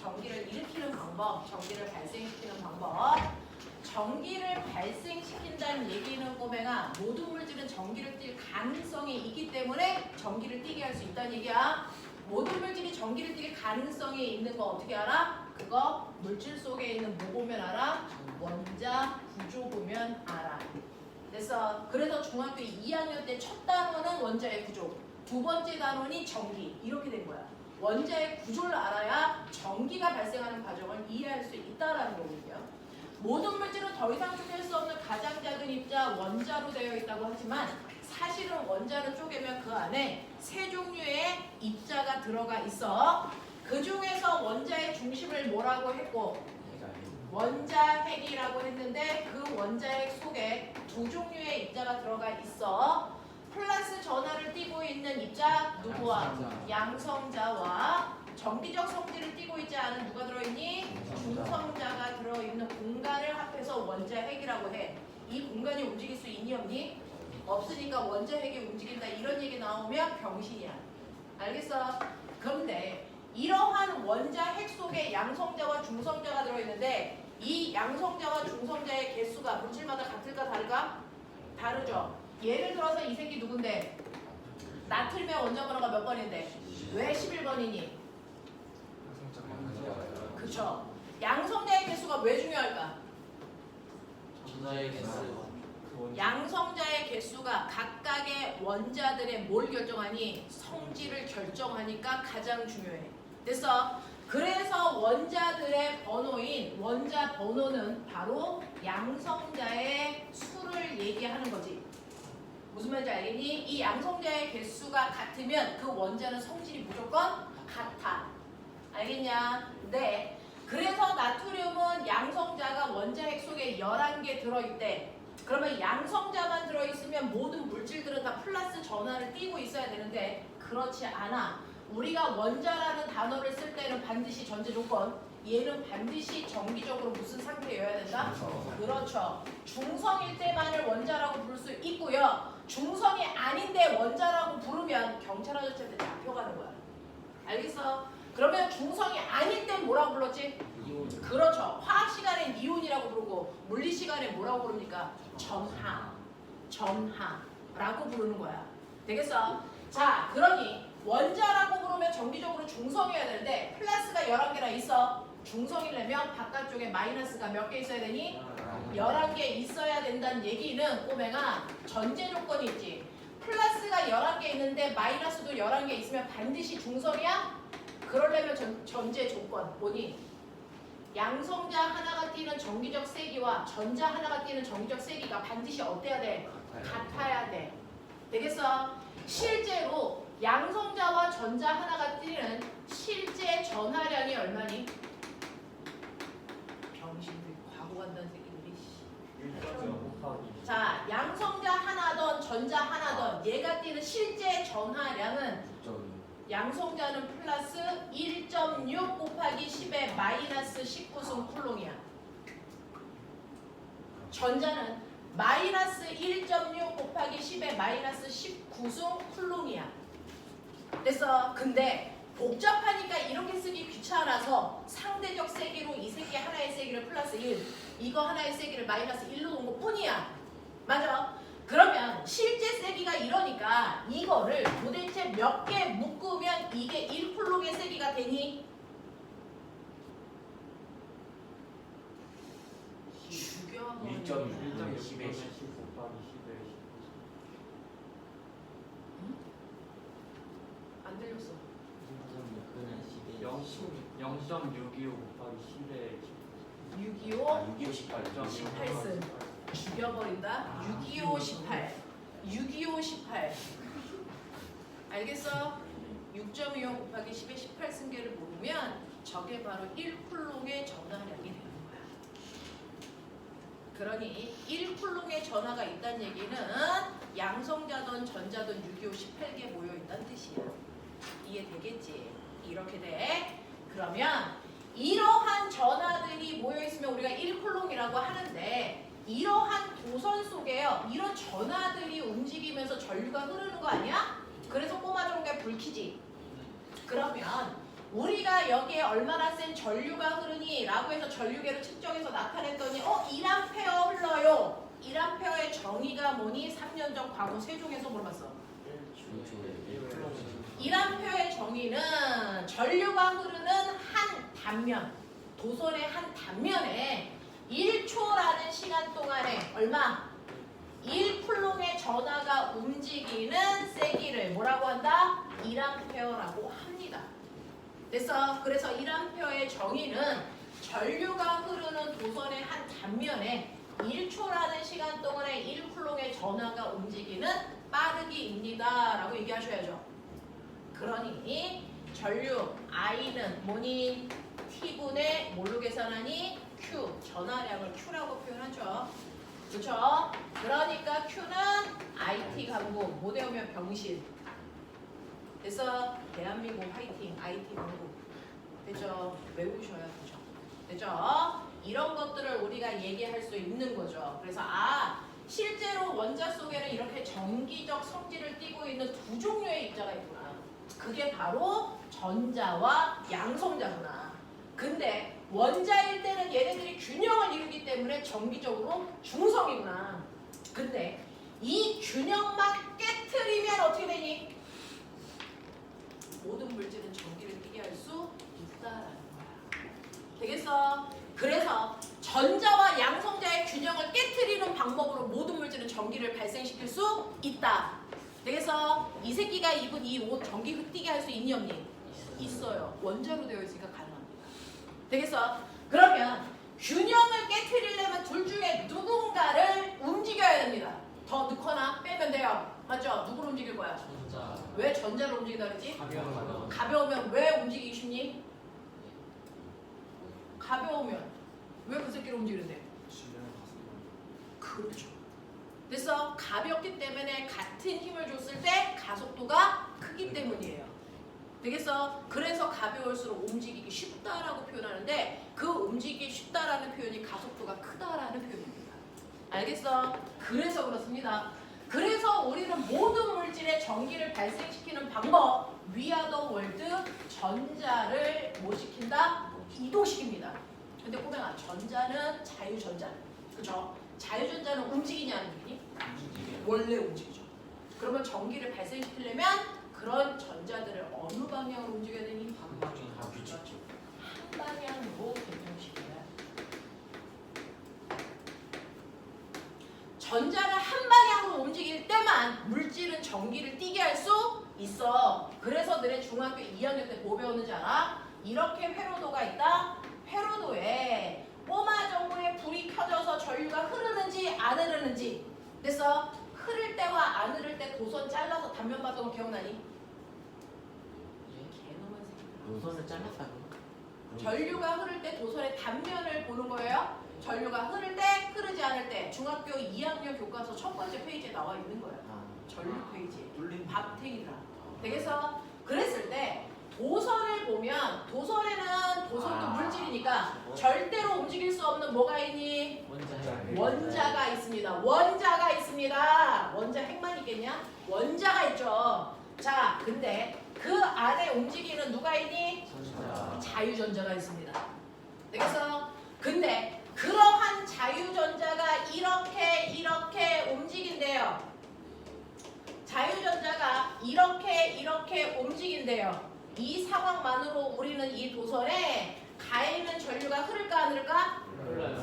전기를 일으키는 방법, 전기를 발생시키는 방법. 전기를 발생시킨다는 얘기는 꼬맹아 모든 물질은 전기를 띌 가능성이 있기 때문에 전기를 띠게 할 수 있다는 얘기야. 모든 물질이 전기를 띌 가능성이 있는 거 어떻게 알아? 그거 물질 속에 있는 뭐 보면 알아? 원자 구조 보면 알아. 그래서 중학교 2학년 때 첫 단원은 원자의 구조, 두 번째 단원이 전기 이렇게 된 거야. 원자의 구조를 알아야 전기가 발생하는 과정을 이해할 수 있다라는 거거든요. 모든 물질은 더 이상 쪼갤 수 없는 가장 작은 입자 원자로 되어 있다고 하지만 사실은 원자를 쪼개면 그 안에 세 종류의 입자가 들어가 있어. 그 중에서 원자의 중심을 뭐라고 했고 원자핵이라고 했는데 그 원자핵 속에 두 종류의 입자가 들어가 있어. 플러스 전하를 띠고 있는 입자 누구와? 양성자와 정기적 성질을 띠고 있지 않은 누가 들어있니? 중성자가 들어있는 공간을 합해서 원자핵이라고 해. 이 공간이 움직일 수 있니 없니? 없으니까 원자핵이 움직인다 이런 얘기 나오면 병신이야. 알겠어? 그런데 이러한 원자핵 속에 양성자와 중성자가 들어있는데 이 양성자와 중성자의 개수가 물질마다 같을까 다를까? 다르죠. 예를 들어서 이 새끼 누군데? 나트륨의 원자 번호가 몇 번인데? 왜 11번이니? 그쵸. 양성자의 개수가 왜 중요할까? 전자의 개수. 양성자의 개수가 각각의 원자들의 뭘 결정하니? 성질을 결정하니까 가장 중요해. 그래서 원자들의 번호인 원자 번호는 바로 양성자의 수를 얘기하는 거지. 무슨 말인지 알겠니? 이 양성자의 개수가 같으면 그 원자는 성질이 무조건 같아. 알겠냐? 네. 그래서 나트륨은 양성자가 원자핵 속에 11개 들어있대. 그러면 양성자만 들어있으면 모든 물질들은 다 플러스 전하를 띠고 있어야 되는데 그렇지 않아. 우리가 원자라는 단어를 쓸 때는 반드시 전제 조건. 얘는 반드시 정기적으로 무슨 상태여야 된다? 그렇죠. 중성일 때만을 원자라고 부를 수 있고요. 중성이 아닌데 원자라고 부르면 경찰 아저씨한테 잡혀가는 거야. 알겠어? 그러면 중성이 아닐 땐 뭐라고 불렀지? 이온. 그렇죠. 화학 시간엔 이온이라고 부르고 물리 시간에 뭐라고 부릅니까? 전하라고 부르는 거야. 되겠어? 자, 그러니 원자라고 부르면 정기적으로 중성이어야 되는데 플러스가 11개나 있어. 중성이려면 바깥쪽에 마이너스가 몇 개 있어야 되니? 11개 있어야 된다는 얘기는 꼬맹아 전제 조건이 있지. 플러스가 11개 있는데 마이너스도 11개 있으면 반드시 중성이야? 그러려면 전제 조건 뭐니? 양성자 하나가 띠는 정기적 세기와 전자 하나가 띠는 정기적 세기가 반드시 어때야 돼? 같아야 돼. 되겠어? 실제로 양성자와 전자 하나가 띠는 실제 전하량이 얼마니? 병신들 과거 간다는 새끼들이. 자, 양성자 하나던 전자 하나던 얘가 띠는 실제 전하량은 양성자는 플러스 1.6 곱하기 10의 마이너스 19승 쿨롱이야. 전자는 마이너스 1.6 곱하기 10의 마이너스 19승 쿨롱이야. 됐어. 근데 복잡하니까 이렇게 쓰기 귀찮아서 상대적 세기로 이 새끼 하나의 세기를 플러스 1, 이거 하나의 세기를 마이너스 1로 놓은 것 뿐이야. 맞아? 그러면 실제 세기가 이러니까 이거를 도대체 몇 개 묶으면 이게 1쿨롱의 세기가 되니? 죽여버려. 1.6 10에 10. 안 들렸어. 0.625 곱하기 10에 625 625 18. 18승. 죽여버린다. 625 18. 625 18. 알겠어? 6.25 곱하기 10의 18승계를 모르면 저게 바로 1쿨롱의 전하량이 되는 거야. 그러니 1쿨롱의 전하가 있다는 얘기는 양성자든 전자든 625 18개 모여있다는 뜻이야. 이해되겠지? 이렇게 돼. 그러면 이러한 전하들이 모여있으면 우리가 1쿨롱이라고 하는데 이러한 도선 속에요. 이런 전하들이 움직이면서 전류가 흐르는 거 아니야? 그래서 꼬마 종류가 불 켜지. 그러면 우리가 여기에 얼마나 센 전류가 흐르니? 라고 해서 전류계를 측정해서 나타냈더니 1A 흘러요. 1A의 정의가 뭐니? 3년 전 과거 세종에서 물어봤어. 1A의 정의는 전류가 흐르는 한 단면, 도선의 한 단면에 1초라는 시간 동안에 얼마? 1쿨롱의 전하가 움직이는 세기를 뭐라고 한다? 1A라고 합니다. 됐어? 그래서 1A의 정의는 전류가 흐르는 도선의 한 단면에 1초라는 시간 동안에 1쿨롱의 전하가 움직이는 빠르기입니다. 라고 얘기하셔야죠. 그러니 전류 I는 뭐니? T분의 뭘로 계산하니? Q, 전하량을 Q라고 표현하죠. 그렇죠? 그러니까 Q는 IT 강국, 못 외우면 병실. 그래서 대한민국 화이팅, IT 강국. 됐죠? 외우셔야 되죠. 됐죠? 이런 것들을 우리가 얘기할 수 있는 거죠. 그래서 실제로 원자 속에는 이렇게 정기적 성질을 띠고 있는 두 종류의 입자가 있구나. 그게 바로 전자와 양성자구나. 근데 원자일 때는 얘네들이 균형을 이루기 때문에 정기적으로 중성이구나. 근데 이 균형만 깨트리면 어떻게 되니? 모든 물질은 전기를 띠게 할 수 있다라는 거야. 되겠어? 그래서 전자와 양성자의 균형을 깨트리는 방법으로 모든 물질은 전기를 발생시킬 수 있다. 되겠어? 이 새끼가 입은 이 옷 전기 흡기게 할 수 있니 없니? 있어요. 원자로 되어 있으니까 가능합니다. 되겠어? 그러면 균형을 깨트리려면 둘 중에 누군가를 움직여야 됩니다. 더 넣거나 빼면 돼요. 맞죠? 누구를 움직일 거야? 전자. 왜 전자를 움직이다 그랬지? 가벼운 가벼우면 왜 움직이기 쉽니? 가벼우면 왜 그 새끼를 움직이는데? 그렇죠. 그래서 가볍기 때문에 같은 힘을 줬을 때 가속도가 크기 때문이에요. 되겠어? 그래서 가벼울수록 움직이기 쉽다라고 표현하는데 그 움직이기 쉽다라는 표현이 가속도가 크다라는 표현입니다. 알겠어? 그래서 그렇습니다. 그래서 우리는 모든 물질의 전기를 발생시키는 방법 위아더 월드 전자를 뭐 시킨다? 이동시킵니다. 근데 꼬맹아 전자는 자유전자. 그죠? 자유전자는 움직이냐 안 움직이니? 원래 움직이죠. 그러면 전기를 발생시키려면 그런 전자들을 어느 방향으로 움직여야 되니? 한 방향 그렇죠. 한 방향으로 변경시켜야 전자를 한 방향으로 움직일 때만 물질은 전기를 띠게 할 수 있어. 그래서 너네 중학교 2학년 때 뭐 배웠는지 알아? 이렇게 회로도가 있다. 회로도에 꼬마 정도의 불이 켜져서 전류가 흐르는지 안 흐르는지. 됐어? 흐를 때와 안 흐를 때 도선 잘라서 단면 봤던 거 기억나니? 개놈의 새끼들. 노선을 잘랐다고? 전류가 흐를 때 도선의 단면을 보는 거예요. 전류가 흐를 때, 흐르지 않을 때. 중학교 2학년 교과서 첫 번째 페이지에 나와 있는 거예요. 전류 페이지에. 밥탱이들아. 되겠어? 그랬을 때 도선을 보면 도선에는 도선도 물질이니까 절대로 움직일 수 없는 뭐가 있니? 원자가 있습니다. 원자가 있습니다. 원자 핵만 있겠냐? 원자가 있죠. 자, 근데 그 안에 움직이는 누가 있니? 자유전자가 있습니다. 되겠어? 근데 그러한 자유전자가 이렇게 움직인대요. 자유전자가 이렇게 움직인대요. 이 상황만으로 우리는 이 도선에 가 있는 전류가 흐를까 안 흐를까?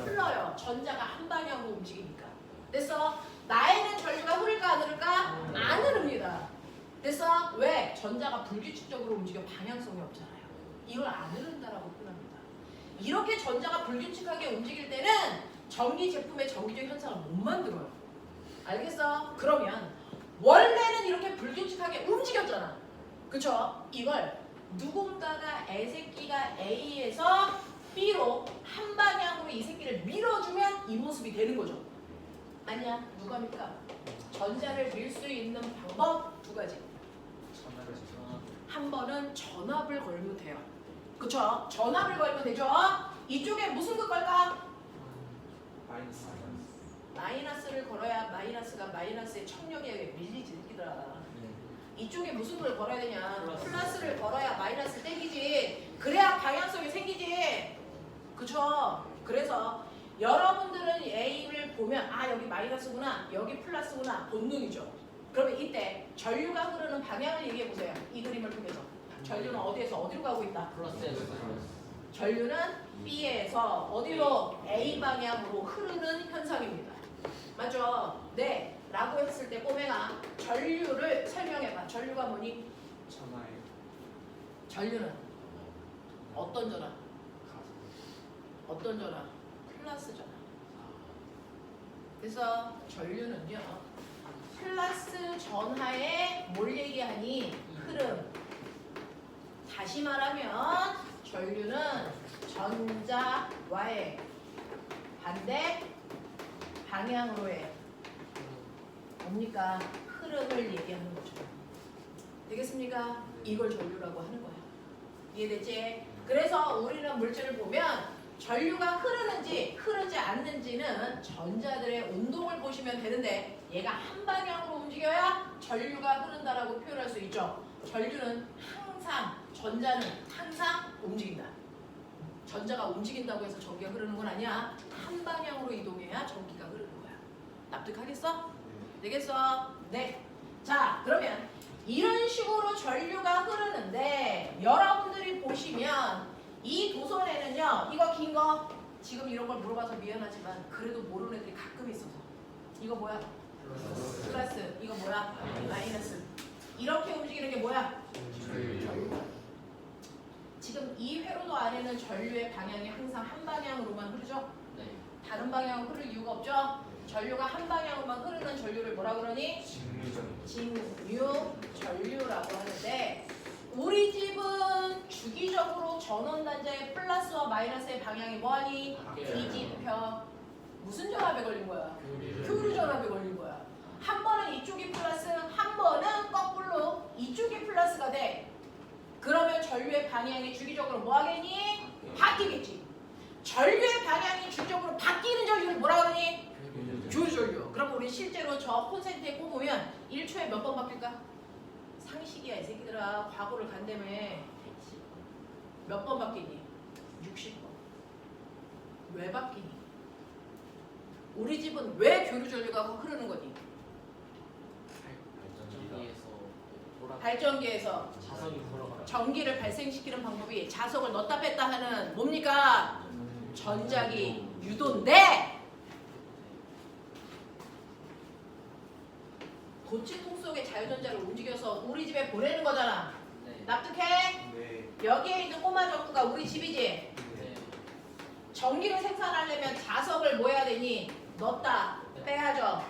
흘러요. 전자가 한 방향으로 움직이니까. 그래서 나에는 전류가 흐를까 안 흐를까? 안 흐릅니다. 그래서 왜? 전자가 불규칙적으로 움직여 방향성이 없잖아요. 이걸 안 흐른다라고 표현합니다. 이렇게 전자가 불규칙하게 움직일 때는 전기 제품의 전기적 현상을 못 만들어요. 알겠어? 그러면 원래는 이렇게 불규칙하게 움직였잖아. 그쵸? 이걸 누군가가 애새끼가 A에서 B로 한 방향으로 이 새끼를 밀어주면 이 모습이 되는 거죠. 아니야. 누가 밀까? 전자를 밀 수 있는 방법 두 가지. 한 번은 전압을 걸면 돼요. 그쵸? 전압을 걸면 되죠? 이쪽에 무슨 것 걸까? 마이너스를 걸어야 마이너스가 마이너스의 청력에 밀리지 느끼더라. 이쪽에 무슨 걸 걸어야 되냐? 플러스. 플러스를 걸어야 마이너스 땡기지. 그래야 방향성이 생기지. 그쵸? 그래서 여러분들은 A를 보면 아 여기 마이너스구나 여기 플러스구나 본능이죠. 그러면 이때 전류가 흐르는 방향을 얘기해 보세요. 이 그림을 통해서 전류는 어디에서 어디로 가고 있다? 플러스에서 전류는 B에서 어디로? A 방향으로 흐르는 현상입니다. 맞죠? 네. 라고 했을 때 꼬맹아 전류를 설명해봐. 전류가 뭐니? 전화예요. 전류는 어떤 전화? 가서. 어떤 전화? 플러스 전화. 그래서 전류는요 플러스 전하에 뭘 얘기하니? 흐름. 다시 말하면 전류는 전자와의 반대 방향으로의 뭡니까? 흐름을 얘기하는 거죠. 되겠습니까? 이걸 전류라고 하는 거야. 이해됐지? 그래서 우리는 물질을 보면 전류가 흐르는지 흐르지 않는지는 전자들의 운동을 보시면 되는데 얘가 한 방향으로 움직여야 전류가 흐른다라고 표현할 수 있죠. 전류는 항상 전자는 항상 움직인다. 전자가 움직인다고 해서 전기가 흐르는 건 아니야. 한 방향으로 이동해야 전기가 흐르는 거야. 납득하겠어? 되겠어? 네. 자, 그러면 이런 식으로 전류가 흐르는데 여러분들이 보시면 이 도선에는요. 이거 긴 거 지금 이런 걸 물어봐서 미안하지만 그래도 모르는 애들이 가끔 있어서 이거 뭐야? 플러스. 이거 뭐야? 마이너스. 이렇게 움직이는 게 뭐야? 전류. 지금 이 회로도 안에는 전류의 방향이 항상 한 방향으로만 흐르죠? 네. 다른 방향으로 흐를 이유가 없죠? 전류가 한 방향으로만 흐르는 전류를 뭐라 그러니? 직류 전류라고 하는데 우리 집은 주기적으로 전원단자의 플러스와 마이너스의 방향이 뭐하니? 뒤집혀. 무슨 전압에 걸린 거야? 교류 전압에 걸린 거야. 한 번은 이쪽이 플러스, 한 번은 거꾸로 이쪽이 플러스가 돼. 그러면 전류의 방향이 주기적으로 뭐 하겠니? 바뀌겠지. 전류의 방향이 주기적으로 바뀌는 전류를 뭐라 그러니? 교류 전류. 그럼 우리 실제로 저 콘센트에 꼽으면 1초에 몇 번 바뀔까? 상식이야 이 새끼들아. 과거를 간다며. 몇 번 바뀌니? 60번. 왜 바뀌니? 우리 집은 왜 교류 전류가 흐르는 거니? 전기에서 돌아 발전기에서 자석이 돌아가라. 전기를 발생시키는 방법이 자석을 넣었다 뺐다 하는 뭡니까? 전자기 유도인데 도치통 속의 자유전자를 움직여서 우리 집에 보내는 거잖아. 네. 납득해? 네. 여기에 있는 꼬마 전구가 우리 집이지? 네. 전기를 생산하려면 자석을 뭐 해야 되니? 넣었다 빼야죠.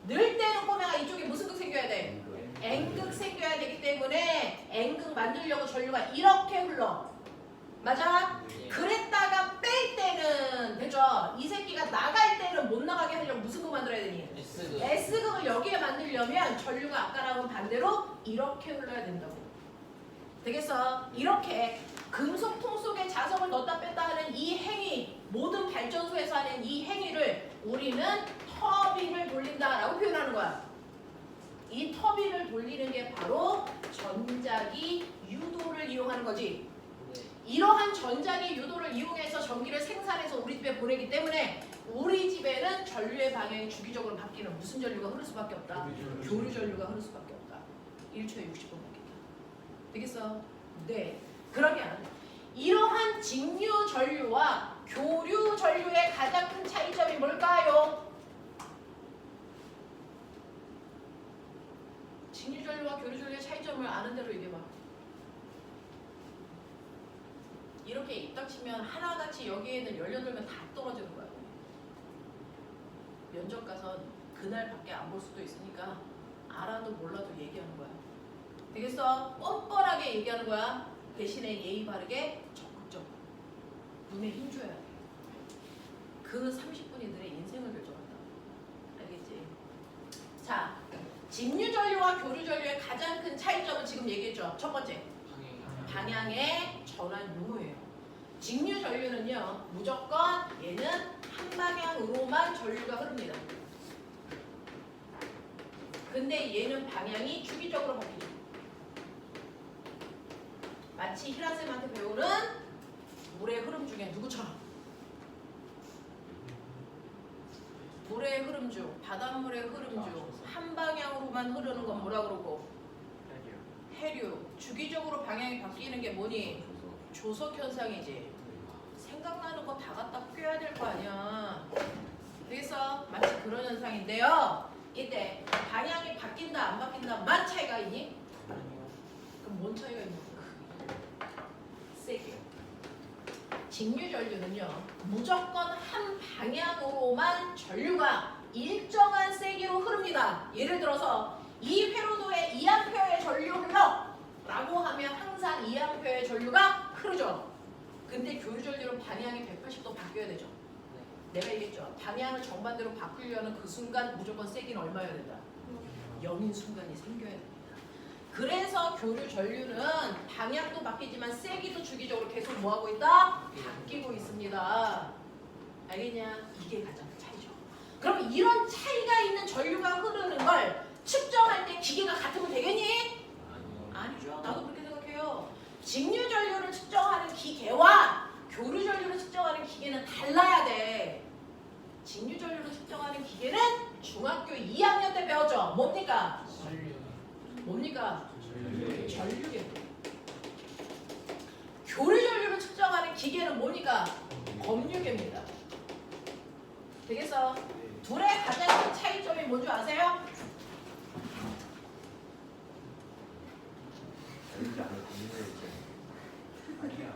넣을 때는 꼬마가 이쪽에 무슨 극 생겨야 돼? N극 생겨야 되기 때문에 N극 만들려고 전류가 이렇게 흘러. 맞아? 네. 그랬다가 뺄 때는 되죠? 이 새끼가 나갈 때는 못 나가게 하려면 무슨 극 만들어야 되니? S극. S극을 여기에 만들려면 전류가 아까랑은 반대로 이렇게 흘러야 된다고. 되겠어? 이렇게 금속통 속에 자석을 넣었다 뺐다 하는 이 행위, 모든 발전소에서 하는 이 행위를 우리는 터빈을 돌린다라고 표현하는 거야. 이 터빈을 돌리는 게 바로 전자기 유도를 이용하는 거지. 네. 이러한 전자기 유도를 이용해서 전기를 생산해서 우리 집에 보내기 때문에 우리 집에는 전류의 방향이 주기적으로 바뀌는 무슨 전류가 흐를 수밖에 없다. 교류 전류가 흐를 수밖에 없다. 1초에 60번 바뀐다. 되겠어? 네. 그러면 이러한 직류 전류와 교류 전류의 가장 큰 차이점이 뭘까요? 직류 전류와 교류 전류의 차이점을 아는 대로 얘기해봐. 이렇게 입닥 치면 하나같이 여기에는 18명 다 떨어지는 거야. 면접 가선 그날밖에 안 볼 수도 있으니까 알아도 몰라도 얘기하는 거야. 되겠어? 뻔뻔하게 얘기하는 거야. 대신에 예의 바르게 적극적. 눈에 힘줘야 돼. 그 30분이 너의 인생을 결정한다. 알겠지? 자, 직류 전류와 교류 전류의 가장 큰 차이점은 지금 얘기했죠. 첫 번째, 방향의 전환 유무예요. 직류 전류는요, 무조건 얘는 한 방향으로만 전류가 흐릅니다. 근데 얘는 방향이 주기적으로 바뀌죠. 마치 히라쌤한테 배우는 물의 흐름 중에 누구처럼 물의 흐름 중, 바닷물의 흐름 중 한 방향으로만 흐르는 건 뭐라 그러고? 해류. 주기적으로 방향이 바뀌는 게 뭐니? 조석 현상이지. 생각나는 거 다 갖다 꿰야 될 거 아니야. 그래서 마치 그런 현상인데요. 이때 방향이 바뀐다 안 바뀐다만 차이가 있니? 그럼 뭔 차이가 있는 거야? 세게. 직류전류는요 무조건 한 방향으로만 전류가 일정한 세기로 흐릅니다. 예를 들어서 2회로도에 2A의 전류 흘러 라고 하면 항상 2A의 전류가 흐르죠. 근데 교류전류는 방향이 180도 바뀌어야 되죠. 내가 얘기했죠. 방향을 정반대로 바꾸려는 그 순간 무조건 세기는 얼마여야 된다? 0인 순간이 생겨야 됩니다. 그래서 교류 전류는 방향도 바뀌지만 세기도 주기적으로 계속 뭐하고 있다? 바뀌고 있습니다. 알겠냐? 이게 가장 큰 차이죠. 그럼 이런 차이가 있는 전류가 흐르는 걸 측정할 때 기계가 같으면 되겠니? 아니죠. 나도 그렇게 생각해요. 직류 전류를 측정하는 기계와 교류 전류를 측정하는 기계는 달라야 돼. 직류 전류를 측정하는 기계는 중학교 2학년 때 배웠죠. 뭡니까? 뭡니까? 전류계. 교류 전류를 측정하는 기계는 뭡니까? 검류계입니다. 되겠어? 둘의 가장 큰 차이점이 뭔지 아세요? 아니야.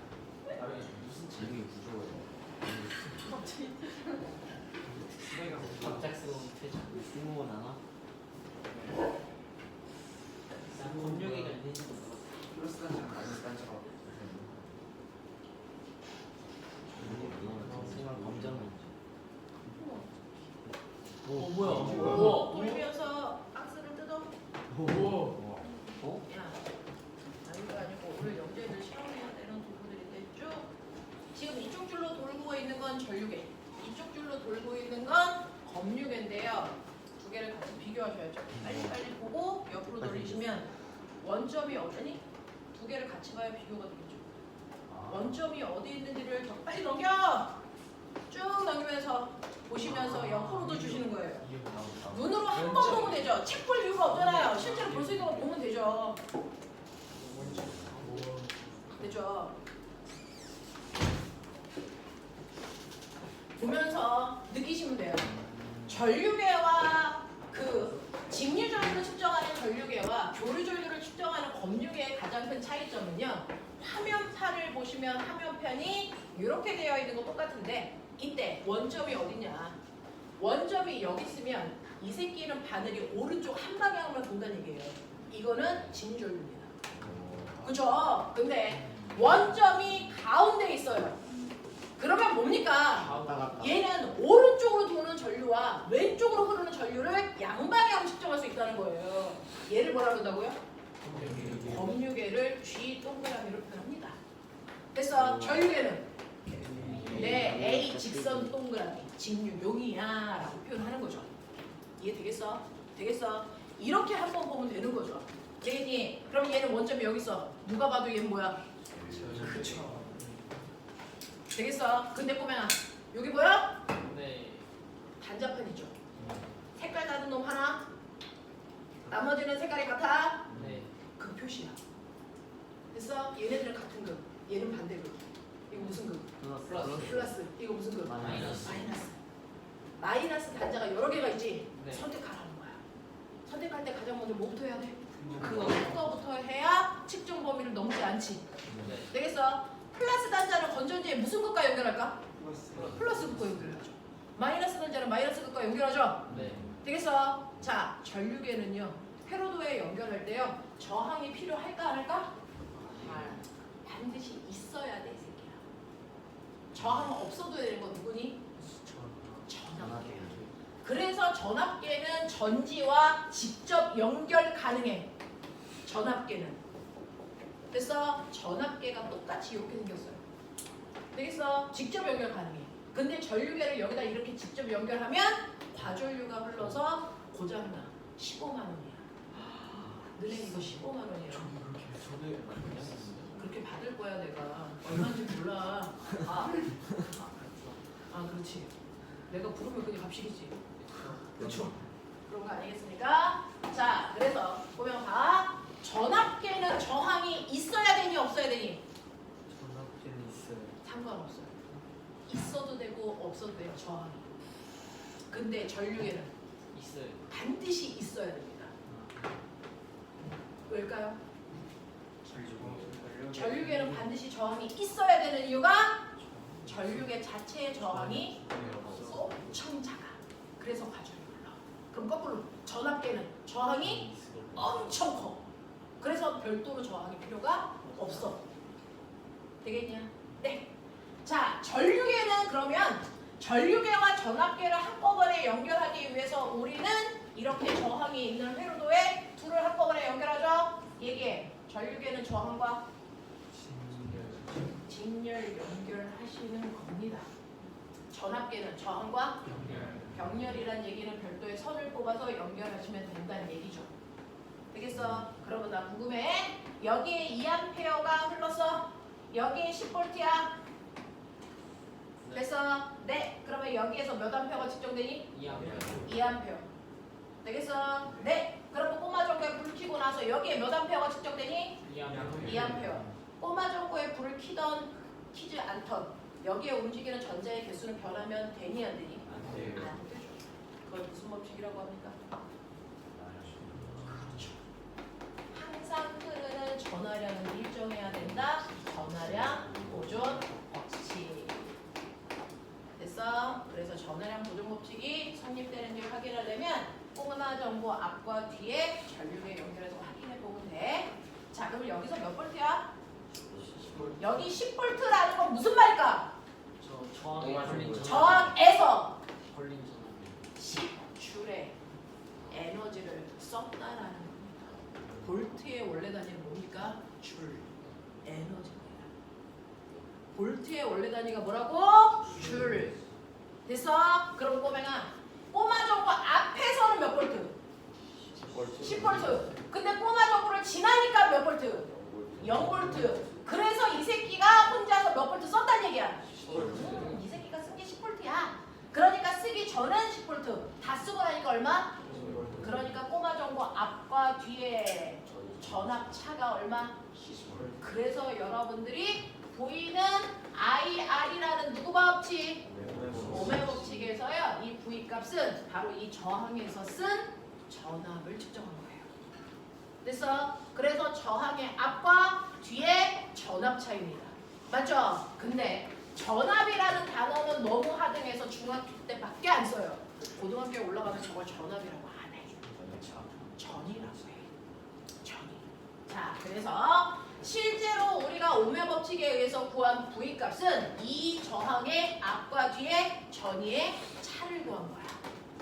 나는 무슨 질문이 부족해. 갑작스러운 퇴장. 승무원 하나? 난 검역이가 있는 줄 알았어. 플러스 단자랑 마이너스 단자가 생활 검정 뭐야? 오, 돌면서 박스를 뜯어. 어? 야, 아니가 아니고 오늘 영재들 실험해야 되는 도구들인데 쭉 지금 이쪽 줄로 돌고 있는 건 전류계, 이쪽 줄로 돌고 있는 건 검류계인데요. 두 개를 같이 비교하셔야죠. 빨리 보고 옆으로 돌리시면 원점이 어디니? 두 개를 같이 봐야 비교가 되겠죠. 원점이 어디 있는지를 더 빨리 넘겨! 쭉 넘기면서 보시면서 옆으로도 주시는 거예요. 눈으로 한 번 보면 되죠. 책 볼 이유가 없잖아요. 실제로 볼 수 있는 거 보면 되죠. 되죠. 보면서 느끼시면 돼요. 전류계와 그 직류 전류를 측정하는 전류계와 교류 전류를 측정하는 검류계의 가장 큰 차이점은요. 화면판을 보시면 화면판이 이렇게 되어 있는 거 똑같은데 이때 원점이 어디냐? 원점이 여기 있으면 이 새끼는 바늘이 오른쪽 한 방향으로만 돈다는 얘기예요. 이거는 직류 전류입니다. 그죠? 근데 원점이 가운데 있어요. 그러면 뭡니까? 얘는 오른쪽으로 도는 전류와 왼쪽으로 흐르는 전류를 양방향으로 측정할 수 있다는 거예요. 얘를 뭐라 그런다고요? 검류계를 G 동그라미로 표현합니다. 그래서 전류계는 네, A 직선 동그라미, 직류용이야 라고 표현하는 거죠. 이해되겠어? 되겠어? 이렇게 한번 보면 되는 거죠. 되겠니? 그럼 얘는 원점이 여기 있어. 누가 봐도 얘는 뭐야? 그쵸. 되겠어? 근데 꼬맹아 여기 보여? 네. 단자판이죠. 색깔 다른 놈 하나, 나머지는 색깔이 같아. 네. 그 표시야. 됐어? 얘네들은 같은 극, 얘는 반대극. 이거 무슨 극? 플러스. 이거 무슨 극? 마이너스. 마이너스 단자가 여러 개가 있지. 네. 선택하라는 거야. 선택할 때 가장 먼저 뭐부터 해야 돼? 그거. 큰 거부터 해야 측정 범위를 넘지 않지. 네. 되겠어? 플러스 단자는 건전지에 무슨 극과 연결할까? 플러스 플러스 극과 연결하죠. 마이너스 단자는 마이너스 극과 연결하죠. 네. 되겠어? 자, 전류계는요. 회로도에 연결할 때요. 저항이 필요할까 안 할까? 반드시 있어야 돼, 이 새끼야. 저항 없어도 되는 거 누구니? 전압계. 그래서 전압계는 전지와 직접 연결 가능해. 전압계는. 그래서 전압계가 똑같이 이렇게 생겼어요. 되겠어? 직접 연결 가능해. 근데 전류계를 여기다 이렇게 직접 연결하면 과전류가 흘러서 고장나. 15만 원이야. 너네 이거 15만 원이야. 저도 그렇게 받을 거야 내가. 얼마인지 몰라. 아 그렇지. 내가 부르면 그게 값이겠지. 그렇죠. 그런 거 아니겠습니까? 자, 그래서 보면 봐. 전압계는 저항이 있어야 되니 없어야 되니? 전압계는 있어요. 상관없어요. 있어도 되고 없어도 돼요 저항이. 근데 전류계는 있어요. 반드시 있어야 됩니다. 왜일까요? 전류계는 반드시 저항이 있어야 되는 이유가 전류계 자체의 저항이 엄청 작아. 그래서 과전이 올라. 그럼 거꾸로 전압계는 저항이 엄청 커. 그래서 별도로 저항이 필요가 없어. 되겠냐? 네. 자, 전류계는 그러면 전류계와 전압계를 한꺼번에 연결하기 위해서 우리는 이렇게 저항이 있는 회로도에 둘을 한꺼번에 연결하죠. 얘기해. 전류계는 저항과 직렬 연결하시는 겁니다. 전압계는 저항과 병렬이란 얘기는 별도의 선을 뽑아서 연결하시면 된다는 얘기죠. 되겠어? 그러면 나 궁금해. 여기에 2A가 흘렀어. 여기에 10V야. 됐어? 네. 그러면 여기에서 몇 암페어가 측정되니? 2A. 되겠어? 네. 그러면 꼬마 전구에 불을 켜고 나서 여기에 몇 암페어가 측정되니? 2A. 꼬마 전구에 불을 켜지 않던 여기에 움직이는 전자의 개수는 변하면 되니 안 되니? 안 돼요. 안 되죠. 그걸 무슨 법칙이라고 합니까? 그렇죠. 항상 흐르는 전하량은 일정해야 된다. 전하량 보존 법칙. 됐어? 그래서 전하량 보존 법칙이 성립되는지 확인하려면 꼬마 전구 앞과 뒤에 전류에 연결해서 확인해 보면 돼. 자, 그럼 여기서 몇 볼트야? 여기 10볼트라는 건 무슨 말일까? 저 저항에 걸린 전압. 저항에서 걸린 전압. 10줄의 에너지를 썼다라는 겁니다. 볼트의 원래 단위는 뭡니까? 줄. 에너지입니다. 볼트의 원래 단위가 뭐라고? 줄. 됐어? 그럼 꼬맹아, 꼬마 전구 앞에서는 몇 볼트? 10볼트. 근데 꼬마 전구를 지나니까 몇 볼트? 0볼트. 그래서 이 새끼가 혼자서 몇 볼트 썼단 얘기야. 이 새끼가 쓴 게 10볼트야. 그러니까 쓰기 전엔 10볼트. 다 쓰고 나니까 얼마? 그러니까 꼬마 전구 앞과 뒤에 전압차가 얼마? 그래서 여러분들이 보이는 IR이라는 누구 법칙? 오메 법칙에서요. 이 V 값은 바로 이 저항에서 쓴 전압을 측정한 거예요. 됐어? 그래서 저항의 앞과 뒤에 전압 차이입니다. 맞죠? 근데 전압이라는 단어는 너무 하등해서 중학교 때밖에 안 써요. 고등학교에 올라가면 저걸 전압이라고 안 해. 전이라고 해. 전이. 자, 그래서 실제로 우리가 오메 법칙에 의해서 구한 V 값은 이 저항의 앞과 뒤에 전이의 차를 구한 거야.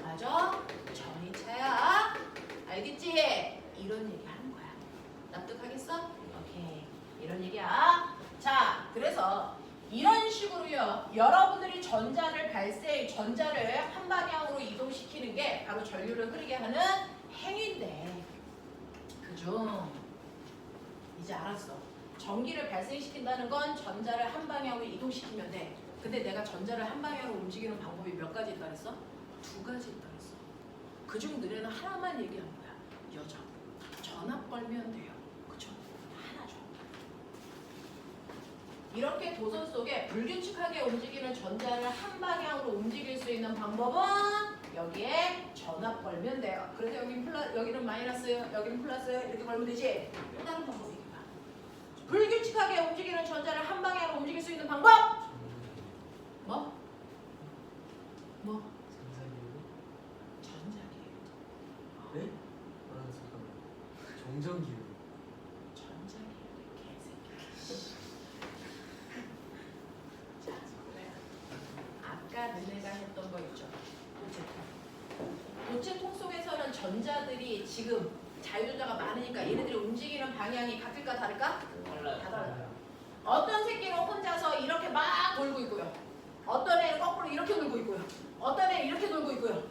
맞아? 전이 차야. 알겠지? 이런 얘기 하는 거야. 납득하겠어? 오케이. 이런 얘기야. 자, 그래서 이런 식으로요. 여러분들이 전자를 한 방향으로 이동시키는 게 바로 전류를 흐르게 하는 행위인데, 그죠? 이제 알았어. 전기를 발생시킨다는 건 전자를 한 방향으로 이동시키면 돼. 근데 내가 전자를 한 방향으로 움직이는 방법이 몇 가지 있다 그랬어? 2가지 있다 그랬어. 그중 너네는 하나만 얘기한 거야. 여자. 전압 걸면 돼요. 그쵸? 하나죠. 이렇게 도선 속에 불규칙하게 움직이는 전자를 한 방향으로 움직일 수 있는 방법은 여기에 전압 걸면 돼요. 그래서 여기는 마이너스, 여기는 플러스 이렇게 걸면 되지? 또 다른 방법이 있다. 불규칙하게 움직이는 전자를 한 방향으로 움직일 수 있는 방법? 뭐? 전자기예요. 네? 정전기요. 전자기예요. 개새끼. 자, 그래. 아까 너네가 했던 거 있죠? 도체통. 도체통 속에서는 전자들이 지금 자유전자가 많으니까 얘네들이 움직이는 방향이 같을까 다를까? 달라요. 다 달라요. 어떤 새끼는 혼자서 이렇게 막 돌고 있고요. 어떤 애는 거꾸로 이렇게 돌고 있고요. 어떤 애는 이렇게 돌고 있고요.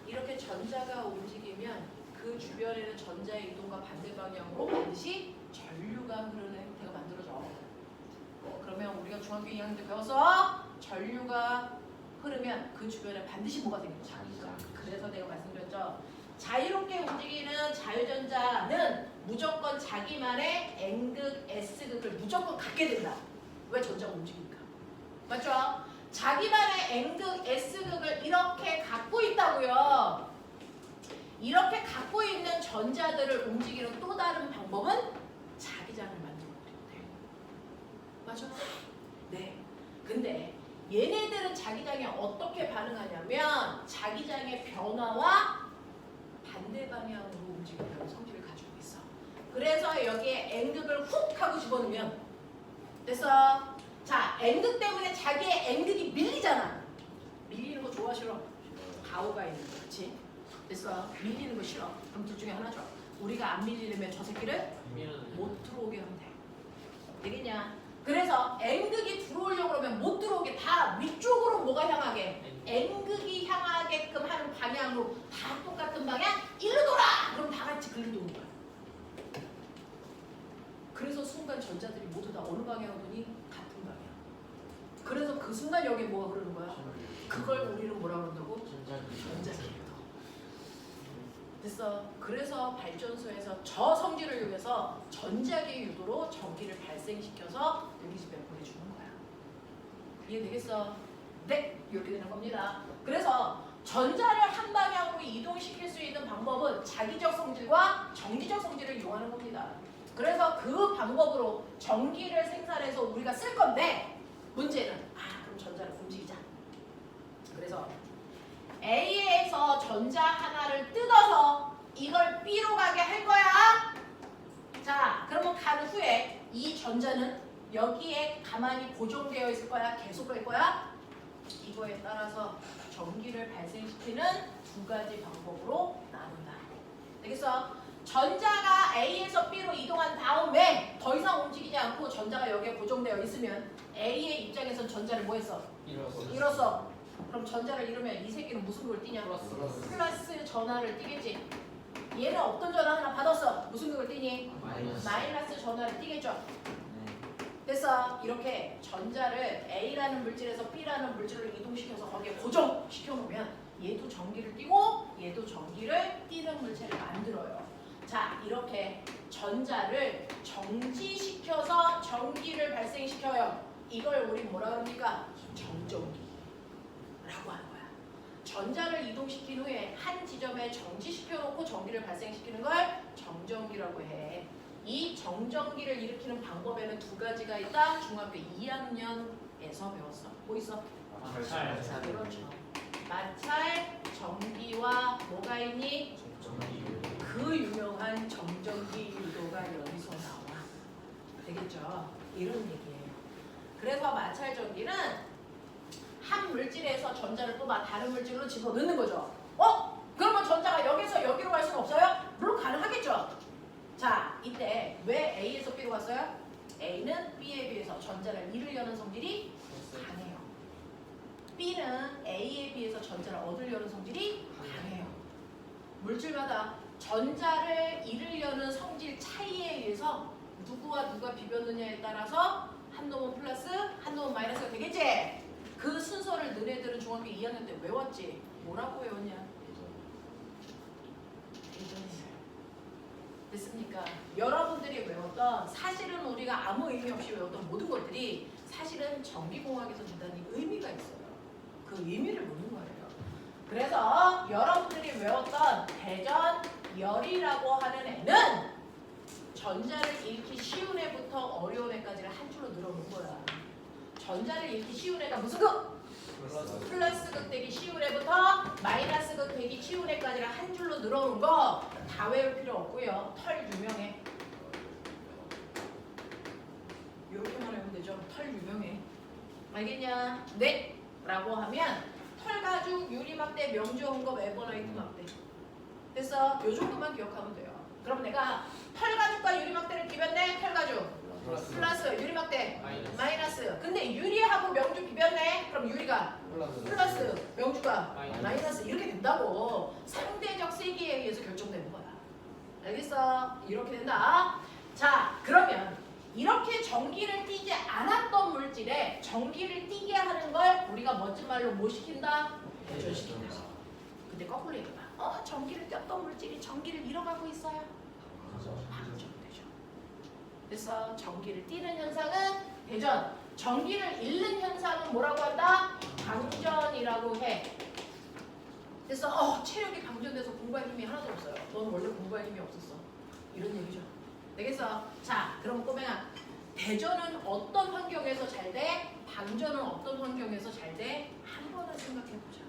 이렇게 전자가 움직이면 그 주변에는 전자의 이동과 반대 방향으로 반드시 전류가 흐르는 그러면 우리가 중학교 2학년 때 배워서 전류가 흐르면 그 주변에 반드시 뭐가 생기죠? 자기장. 그래서 내가 말씀드렸죠. 자유롭게 움직이는 자유전자는 무조건 자기만의 N극, S극을 무조건 갖게 된다. 왜? 전자가 움직이니까. 맞죠? 자기만의 N극, S극을 이렇게 갖고 있다고요. 이렇게 갖고 있는 전자들을 움직이는 또 다른 방법은 자기장을 만들어 버리면 돼요. 맞죠? 네. 근데 얘네들은 자기장에 어떻게 반응하냐면 자기장의 변화와 반대 방향으로 움직이는 성질을 가지고 있어. 그래서 여기에 N극을 훅 하고 집어넣으면 됐어. 자, N극 때문에 자기의 N극이 밀리잖아. 밀리는 거 좋아 싫어? 가오가 있는 거, 그렇지? 됐어. 밀리는 거 싫어. 그럼 둘 중에 하나죠. 우리가 안 밀리려면 저 새끼를 못 들어오게 하면 돼. 되겠냐? 그래서 N극이 들어오려고 그러면 못 들어오게 다 위쪽으로 뭐가 향하게? N극이 향하게끔 하는 방향으로 다 똑같은 방향 이리로 돌아! 그럼 다 같이 글로 도는 거야. 그래서 순간 전자들이 모두 다 어느 방향으로 도니? 같은 방향. 그래서 그 순간 여기 뭐가 흐르는 거야? 그걸 우리는 뭐라 그런다고? 전자기도. 됐어. 그래서 발전소에서 저 성질을 이용해서 전자기 유도로 전기를 발생시켜서 여기 집에 보내주는 거야. 이해되겠어? 네, 이렇게 되는 겁니다. 그래서 전자를 한 방향으로 이동시킬 수 있는 방법은 자기적 성질과 정기적 성질을 이용하는 겁니다. 그래서 그 방법으로 전기를 생산해서 우리가 쓸 건데 문제는 그럼 전자를 움직이자. 그래서 A에서 전자 하나를 뜯어서 이걸 B로 가게 할 거야. 자, 그러면 간 후에 이 전자는 여기에 가만히 고정되어 있을 거야? 계속 갈 거야? 이거에 따라서 전기를 발생시키는 두 가지 방법으로 나눈다. 되겠어? 전자가 A에서 B로 이동한 다음에 더 이상 움직이지 않고 전자가 여기에 고정되어 있으면 A의 입장에선 전자를 뭐 했어? 잃었어. 그럼 전자를 잃으면 이 새끼는 무슨 걸 띠냐? 플러스 전화를 띠겠지. 얘는 어떤 전화 하나 받았어? 무슨 극을 띠니? 마이너스 전화를 띠겠죠. 됐어. 이렇게 전자를 A라는 물질에서 B라는 물질로 이동시켜서 거기에 고정시켜 놓으면 얘도 전기를 띠고 얘도 전기를 띠는 물체를 만들어요. 자, 이렇게 전자를 정지시켜서 전기를 발생시켜요. 이걸 우리 뭐라 그럽니까? 정전기라고 하는 거야. 전자를 이동시킨 후에 한 지점에 정지시켜 놓고 전기를 발생시키는 걸 정전기라고 해. 이 정전기를 일으키는 방법에는 두 가지가 있다. 중학교 2학년에서 배웠어. 뭐 있어? 그렇죠. 마찰, 전기와 뭐가 있니? 그 유명한 정전기 유도가 여기서 나와. 되겠죠? 이런 얘기예요. 그래서 마찰 전기는 한 물질에서 전자를 뽑아 다른 물질로 집어넣는 거죠. 그러면 전자가 여기서 여기로 갈 수는 없어요? 물론 가능하겠죠. 자, 이때 왜 A에서 B로 갔어요? A는 B에 비해서 전자를 잃으려는 성질이 강해요. B는 A에 비해서 전자를 얻으려는 성질이 강해요. 물질마다 전자를 잃으려는 성질 차이에 의해서 누구와 누가 비벼느냐에 따라서 한 놈은 플러스, 한 놈은 마이너스가 되겠지? 그 순서를 너네들은 중학교 2학년 때 외웠지? 뭐라고 외웠냐? 예전이에요. 됐습니까? 여러분들이 외웠던 사실은 우리가 아무 의미 없이 외웠던 모든 것들이 사실은 전기공학에서 준다는 의미가 있어요. 그 의미를 묻는 거예요. 그래서 여러분들이 외웠던 대전열이라고 하는 애는 전자를 잃기 쉬운 애부터 어려운 애까지를 한 줄로 늘어놓은 거야. 전자를 잃기 쉬운 애가 무슨 극? 플러스 극 되기 쉬운 애부터 마이너스 극 되기 쉬운 애까지를 한 줄로 늘어놓은 거 다 외울 필요 없고요. 털 유명해. 이렇게만 외우면 되죠. 털 유명해. 알겠냐? 네! 라고 하면 털가죽, 유리막대, 명주홍겁, 에버라이트 막대. 됐어? 요 정도만 기억하면 돼요. 그럼 내가 털가죽과 유리막대를 비볐네? 털가죽 플러스 유리막대 마이너스. 근데 유리하고 명주 비볐네? 그럼 유리가 플러스 명주가 마이너스. 이렇게 된다고. 상대적 세기에 의해서 결정되는 거야. 알겠어? 이렇게 된다. 자, 그러면 이렇게 전기를 띠지 않았던 물질에 전기를 띠게 하는 걸 우리가 멋진 말로 뭐 시킨다? 대전시킨다. 근데 거꾸로 얘기해봐. 전기를 띄었던 물질이 전기를 잃어가고 있어요. 방전되죠. 그래서 전기를 띠는 현상은 대전, 전기를 잃는 현상은 뭐라고 한다? 방전이라고 해. 그래서 체력이 방전돼서 공부할 힘이 하나도 없어요. 넌 원래 공부할 힘이 없었어. 이런 얘기죠. 되겠어? 자, 그럼 꼬맹아, 대전은 어떤 환경에서 잘 돼? 방전은 어떤 환경에서 잘 돼? 한 번은 생각해보자.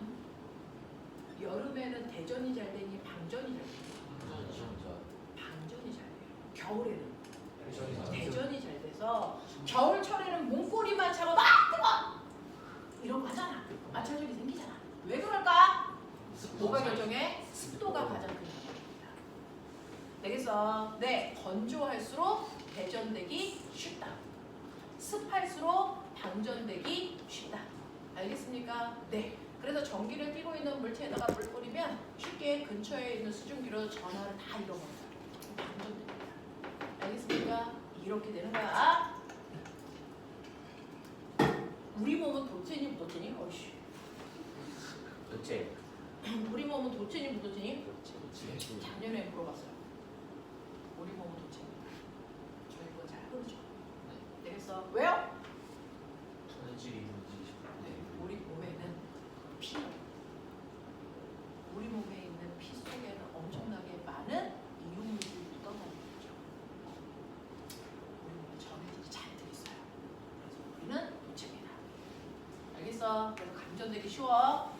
응? 여름에는 대전이 잘 되니 방전이 잘 되니? 방전이 잘 돼요. 겨울에는 대전이 잘 돼서 겨울철에는 문고리만 차고 뜨거! 이런 거 하잖아. 마찰력이 생기잖아. 왜 그럴까? 뭐가 결정해? 습도가 가장 큰 영향입니다. 되겠어? 네, 건조할수록 대전되기 쉽다. 습할수록 방전되기 쉽다. 알겠습니까? 네. 그래서 전기를 띠고 있는 물체에다가 물 뿌리면 쉽게 근처에 있는 수증기로 전하를 다 잃어버려요. 방전됩니다. 알겠습니까? 이렇게 되는 거야. 우리 몸은 도체니 부도체니? 어이씨. 도체. 우리 몸은 도체니 부도체니? 작년에 물어봤어요. 우리 몸은 도체입니다. 저희 거 잘 모르죠. 그래서 왜요? 전해질이 우리 몸에는 피, 우리 몸에 있는 피 속에는 엄청나게 많은 이용물질이 묻어나는 거죠. 우리 몸에 전해질이 잘 들어있어요. 그래서 우리는 도체입니다. 알겠어? 그래서 감전되기 쉬워.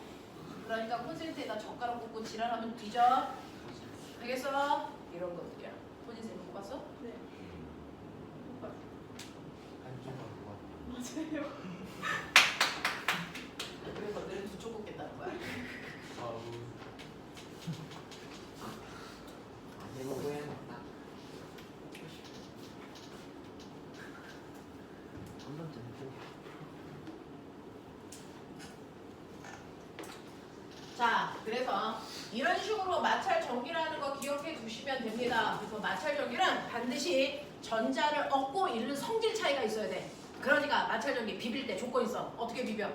그러니까 콘센트에다 젓가락 꽂고 지랄하면 뒤져. 알겠어? 이런 것들이야. 호진쌤 못 봤어? 네. 못 봤어. 맞아요. 그래서 너는 두쪽 꽂겠다는 거야. 한번 좀 자, 그래서 이런 식으로 마찰 전기라는 거 기억해 두시면 됩니다. 그래서 마찰 전기는 반드시 전자를 얻고 잃는 성질 차이가 있어야 돼. 그러니까 마찰 전기 비빌 때 조건 있어. 어떻게 비벼?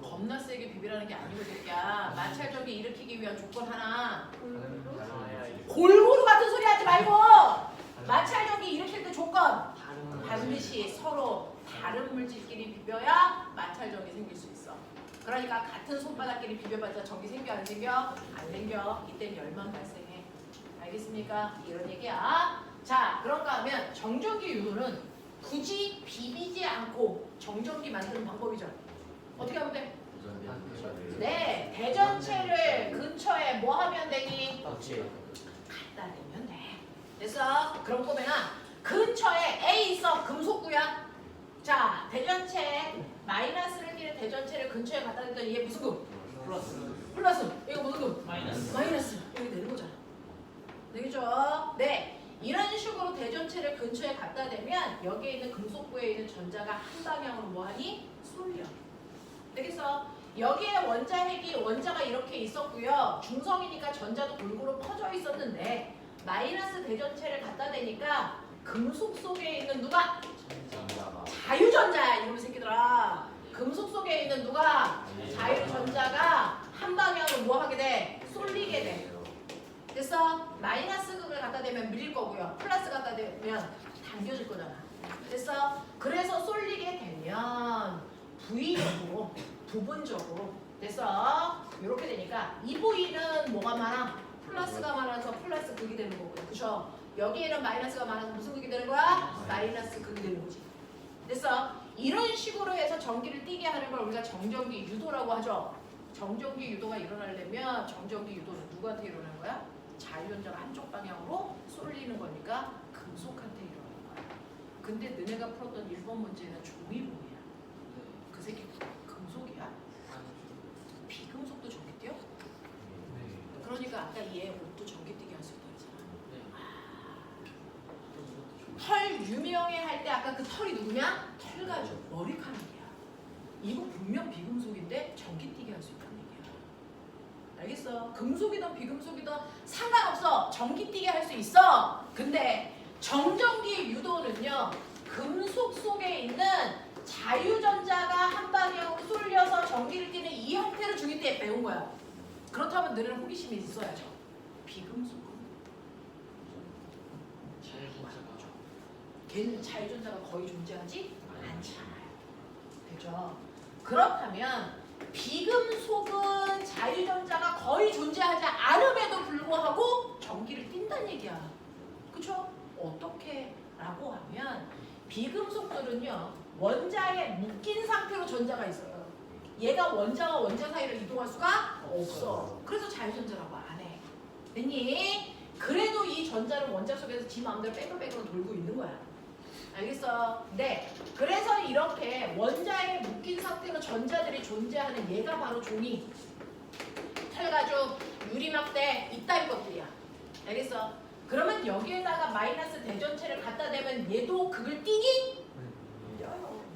겁나 세게 비비라는 게 아니고 새끼야. 마찰 전기 일으키기 위한 조건 하나. 골고루 같은 소리 하지 말고 마찰 전기 일으킬 때 조건. 반드시 서로 다른 물질끼리 비벼야 마찰 전기 생길 수 있어. 그러니까 같은 손바닥끼리 비벼봤자 전기 생겨 안 생겨? 안 생겨. 이땐 열만 발생해. 알겠습니까? 이런 얘기야. 자, 그런가 하면 정전기 유도는 굳이 비비지 않고 정전기 만드는 방법이죠. 어떻게 하면 돼? 네, 대전체를 근처에 뭐 하면 되니? 도체. 갖다 대면 돼. 그래서 그런 거면은 근처에 A 있어. 금속구야. 자, 대전체 마이너스를 띠는 대전체를 근처에 갖다 대더니 얘 무슨 금? 플러스. 이거 무슨 금? 마이너스. 여기 되는 거잖아. 되겠죠? 네. 이런 식으로 대전체를 근처에 갖다 대면 여기에 있는 금속구에 있는 전자가 한 방향으로 뭐하니? 쏠려. 되겠어? 여기에 원자핵이 원자가 이렇게 있었고요. 중성이니까 전자도 골고루 퍼져 있었는데 마이너스 대전체를 갖다 대니까 금속 속에 있는 누가? 자유전자야 이놈의 새끼들아. 금속 속에 있는 누가? 자유전자가 한 방향으로 뭐 하게 돼? 쏠리게 돼. 그래서 마이너스 극을 갖다 대면 밀릴 거고요. 플러스 갖다 대면 당겨질 거잖아. 그래서 쏠리게 되면 부위적으로 부분적으로 그래서 이렇게 되니까 이 부위는 뭐가 많아? 플러스가 많아서 플러스 극이 되는 거고요. 그죠? 여기에는 마이너스가 많아서 무슨 극이 되는 거야? 마이너스 극이 되는 거지. 그래서 이런 식으로 해서 전기를 띠게 하는 걸 우리가 정전기 유도라고 하죠. 정전기 유도가 일어나려면 정전기 유도는 누구한테 일어나는 거야? 자유전자가 한쪽 방향으로 쏠리는 거니까 금속한테 일어나는 거야. 근데 너네가 풀었던 1번 문제는 종이봉이야. 그 새끼 금속이야? 비금속도 전기 띄어? 그러니까 아까 얘 옷도 전기 띄게 할 수 있다 그랬잖아. 털 유명해 할 때 아까 그 털이 누구냐? 털가죽, 머리카락이야. 이거 분명 비금속인데 전기 띄게 할 수 있다는 얘기야. 알겠어? 금속이든 비금속이든 상관없어. 전기 띠게 할 수 있어. 근데 정전기 유도는요. 금속 속에 있는 자유전자가 한 방향으로 쏠려서 전기를 띠는 이 형태를 중2 때 배운 거야. 그렇다면 너네는 호기심이 있어야죠. 비금속은 자유전자가 걔는 자유전자가 거의 존재하지 않잖아요. 그죠? 그렇다면 비금속은 자유전자가 거의 존재하지 않음에도 불구하고 전기를 띈다는 얘기야. 그쵸? 어떻게? 라고 하면 비금속들은요. 원자에 묶인 상태로 전자가 있어요. 얘가 원자와 원자 사이를 이동할 수가 없어. 그래서 자유전자라고 안 해. 됐니? 그래도 이 전자는 원자 속에서 지 마음대로 뺑글뺑글 돌고 있는 거야. 알겠어? 네. 그래서 이렇게 원자에 묶인 상태로 전자들이 존재하는 얘가 바로 종이, 철가죽, 유리막대 이따위 것들이야. 알겠어? 그러면 여기에다가 마이너스 대전체를 갖다 대면 얘도 극을 띄니?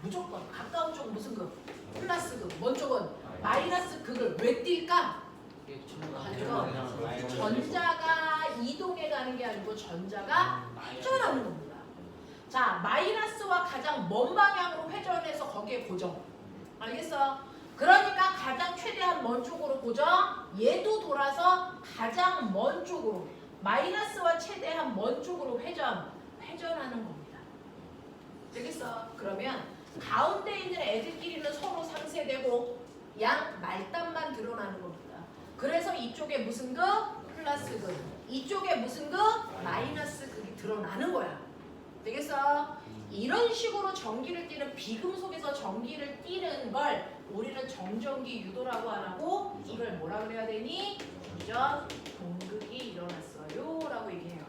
무조건. 가까운 쪽은 무슨 극? 플러스 극. 먼 쪽은 마이너스 극을 왜 띨까? 이게 전부 다 그래서 전자가 이동해 가는 게 아니고 전자가 회전하는 겁니다. 자, 마이너스와 가장 먼 방향으로 회전해서 거기에 고정. 알겠어? 그러니까 가장 최대한 먼 쪽으로 고정. 얘도 돌아서 가장 먼 쪽으로 마이너스와 최대한 먼 쪽으로 회전하는 겁니다. 되겠어? 그러면 가운데 있는 애들끼리는 서로 상쇄되고 양 말단만 드러나는 겁니다. 그래서 이쪽에 무슨 극? 플러스 극. 이쪽에 무슨 극? 마이너스 극이 드러나는 거야. 되겠어? 이런 식으로 전기를 띠는 비금속에서 전기를 띠는 걸 우리는 정전기 유도라고 안 하고 이걸 뭐라 그래야 되니? 유전 동극이 일어났어요 라고 얘기해요.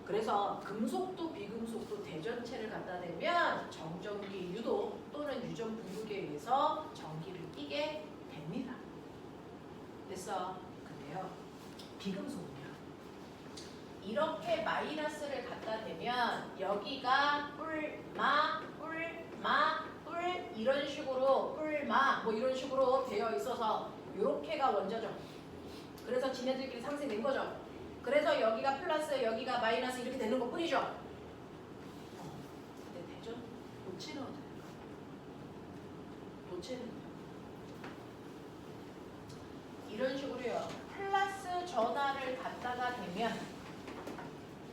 그래서 금속도 비금속도 대전체를 갖다 대면 정전기 유도 또는 유전 분극에 의해서 전기를 띠게 됩니다. 됐어? 근데요, 비금속은요, 이렇게 마이너스를 갖다 대면 여기가 뿔마 이런 식으로 뿔마 뭐 이런 식으로 되어 있어서 이렇게가 원자죠. 그래서 지네들끼리 상쇄된 거죠. 그래서 여기가 플러스 여기가 마이너스 이렇게 되는 것 뿐이죠. 근데 대전 도체는 어떻게 될까? 도체는 이런 식으로요. 플러스 전화를 갖다가 대면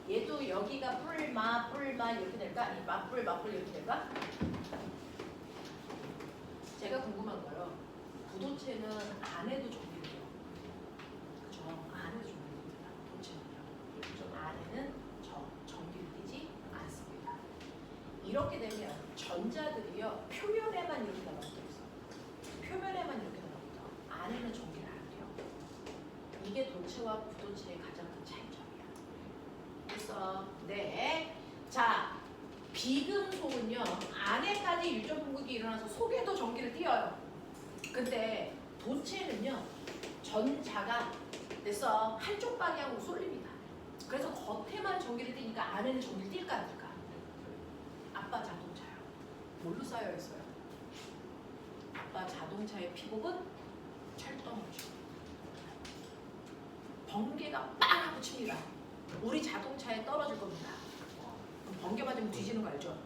얘도 여기가 뿔마 이렇게 될까? 이 맞불 이렇게 될까? 제가 궁금한 거요. 부도체는 안에도 전기를 돼요. 그죠? 안에도 전기를 됩니다. 도체는요. 안에는 전기를 띠지 않습니다. 이렇게 되면 전자들이요. 표면에만 이렇게 달라붙어 있어. 표면에만 이렇게 달라붙어. 안에는 전기를 안 돼요. 이게 도체와 부도체의 가장 큰 차이점이야. 그래서 네. 자, 비금속은요. 안에까지 유전 분극이 일어나서 속에도 전기를 띄어요. 근데 도체는요. 전자가 됐어. 한쪽 방향으로 쏠립니다. 그래서 겉에만 전기를 띄니까 안에는 전기를 띨까 안 띨까? 아빠 자동차요. 뭘로 쌓여 있어요? 아빠 자동차의 피복은 철덩이죠. 번개가 빵 하고 칩니다. 우리 자동차에 떨어질 겁니다. 그럼 번개 맞으면 뒤지는 거 알죠?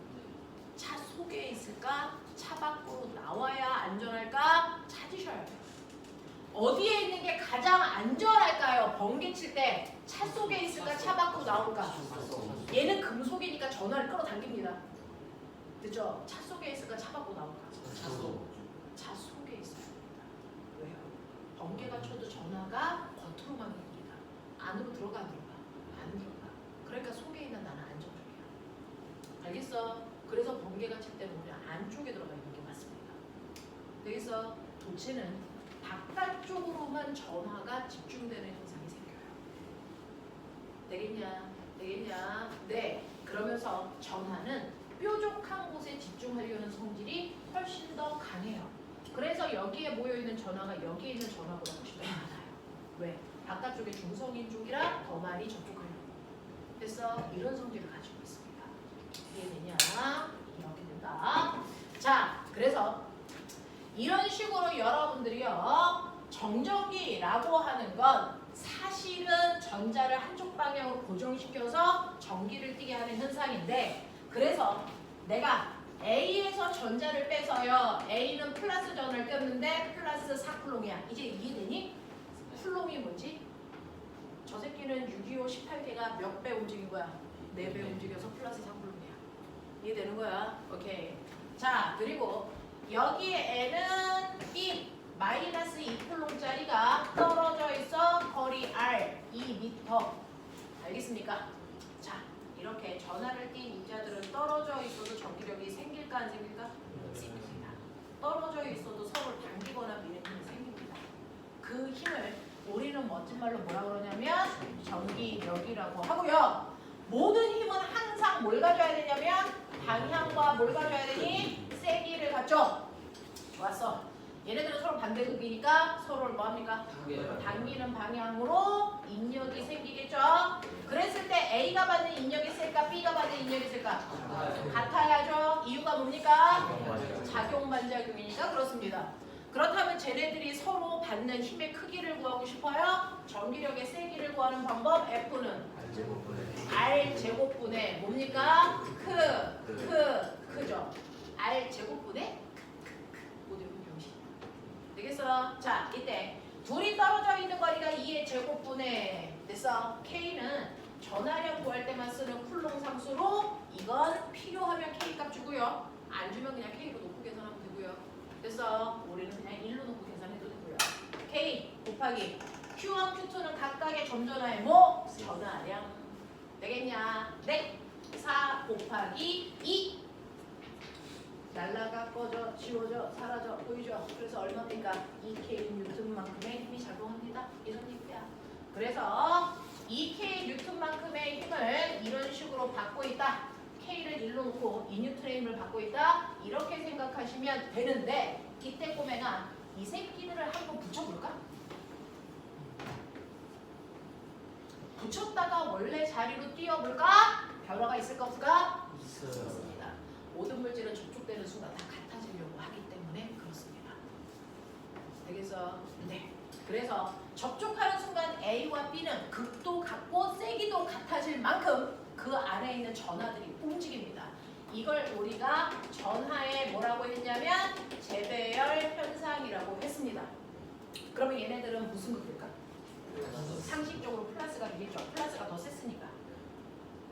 차 속에 있을까? 차 밖으로 나와야 안전할까? 찾으셔야 돼요. 어디에 있는 게 가장 안전할까요? 번개 칠 때 차 속에 있을까? 차 밖으로 나올까? 얘는 금속이니까 전화를 끌어당깁니다. 그죠? 차 속에 있을까? 차 밖으로 나올까? 차 속에 있어야 됩니다. 왜요? 번개가 쳐도 전화가 겉으로만 됩니다. 안으로 들어가 안 들어가? 안 들어가. 그러니까 속에 있는 나는 안정적이야. 알겠어? 그래서 번개가 칠 때는 우리 안쪽에 들어가 있는 게 맞습니다. 그래서 도체는 바깥쪽으로만 전화가 집중되는 현상이 생겨요. 되겠냐? 되겠냐? 네. 그러면서 전화는 뾰족한 곳에 집중하려는 성질이 훨씬 더 강해요. 그래서 여기에 모여있는 전화가 여기에 있는 전화보다 훨씬 더 많아요. 왜? 바깥쪽에 중성인 쪽이라 더 많이 접촉하려고. 그래서 이런 성질을 가지고 있습니다. 이해되냐? 이렇게 된다. 자, 그래서 이런 식으로 여러분들이요. 정전기라고 전기를 띠게 하는 현상인데 그래서 내가 A에서 전자를 빼서요. A는 플러스 전을 꼈는데 플러스 4쿨롱이야. 이제 이해되니? 쿨롱이 뭐지? 저 새끼는 625 18개가 몇 배 움직인 거야? 4배 움직여서 플러스 4쿨롱이야. 이해되는 거야? 오케이. 자, 그리고 여기에 N은 B 마이너스 2쿨롱짜리가 떨어져 있어. 거리 R 2m. 알겠습니까? 자, 이렇게 전하를 띈 인자들은 떨어져 있어도 전기력이 생길까 안 생길까? 생깁니다. 떨어져 있어도 서로 당기거나 미는 힘이 생깁니다. 그 힘을 우리는 멋진 말로 뭐라 그러냐면 전기력이라고 하고요. 모든 힘은 항상 뭘 가져야 되냐면 방향과 뭘 가져야 되니? 세기를 갖죠. 좋았어. 얘네들은 서로 반대극이니까 서로를 뭐합니까? 당기는 방향으로 인력이 생기겠죠. 그랬을 때 A가 받는 인력이 있을까? B가 받는 인력이 있을까? 같아야죠. 이유가 뭡니까? 작용 반작용이니까 그렇습니다. 그렇다면 쟤네들이 서로 받는 힘의 크기를 구하고 싶어요? 전기력의 세기를 구하는 방법 F는 R 제곱분의 뭡니까? 크죠. R 제곱분의 모두 병신. 되겠어? 자, 이때 둘이 떨어져 있는 거리가 2의 제곱분의 됐어. K는 전하량 구할 때만 쓰는 쿨롱 상수로 이건 필요하면 K 값 주고요. 안 주면 그냥 K로 놓고 계산하면 되고요. 됐어. 우리는 그냥 1로 놓고 계산해도 되고요. K 곱하기 Q1, Q2는 각각의 점전하의 뭐? 전하량. 되겠냐? 네. 4 곱하기 2. 날라가 꺼져 지워져 사라져 보이죠? 그래서 얼마입니까? 2K 뉴턴만큼의 힘이 작용합니다. 이런 얘기야. 그래서 2K 뉴턴만큼의 힘을 이런 식으로 받고 있다. K를 1로 놓고 2뉴턴의 힘을 받고 있다. 이렇게 생각하시면 되는데 이때 꼬매가 이 새끼들을 한번 붙여볼까? 붙였다가 원래 자리로 띄워볼까? 변화가 있을까 없을까? 있어요. 모든 물질은 접촉되는 순간 다 같아지려고 하기 때문에 그렇습니다. 되겠어? 네. 그래서 접촉하는 순간 A와 B는 극도 같고 세기도 같아질 만큼 그 안에 있는 전하들이 움직입니다. 이걸 우리가 전하에 뭐라고 했냐면 재배열 현상이라고 했습니다. 그러면 얘네들은 무슨 극일까? 상식적으로 플러스가 되겠죠. 플러스가 더 셌으니까.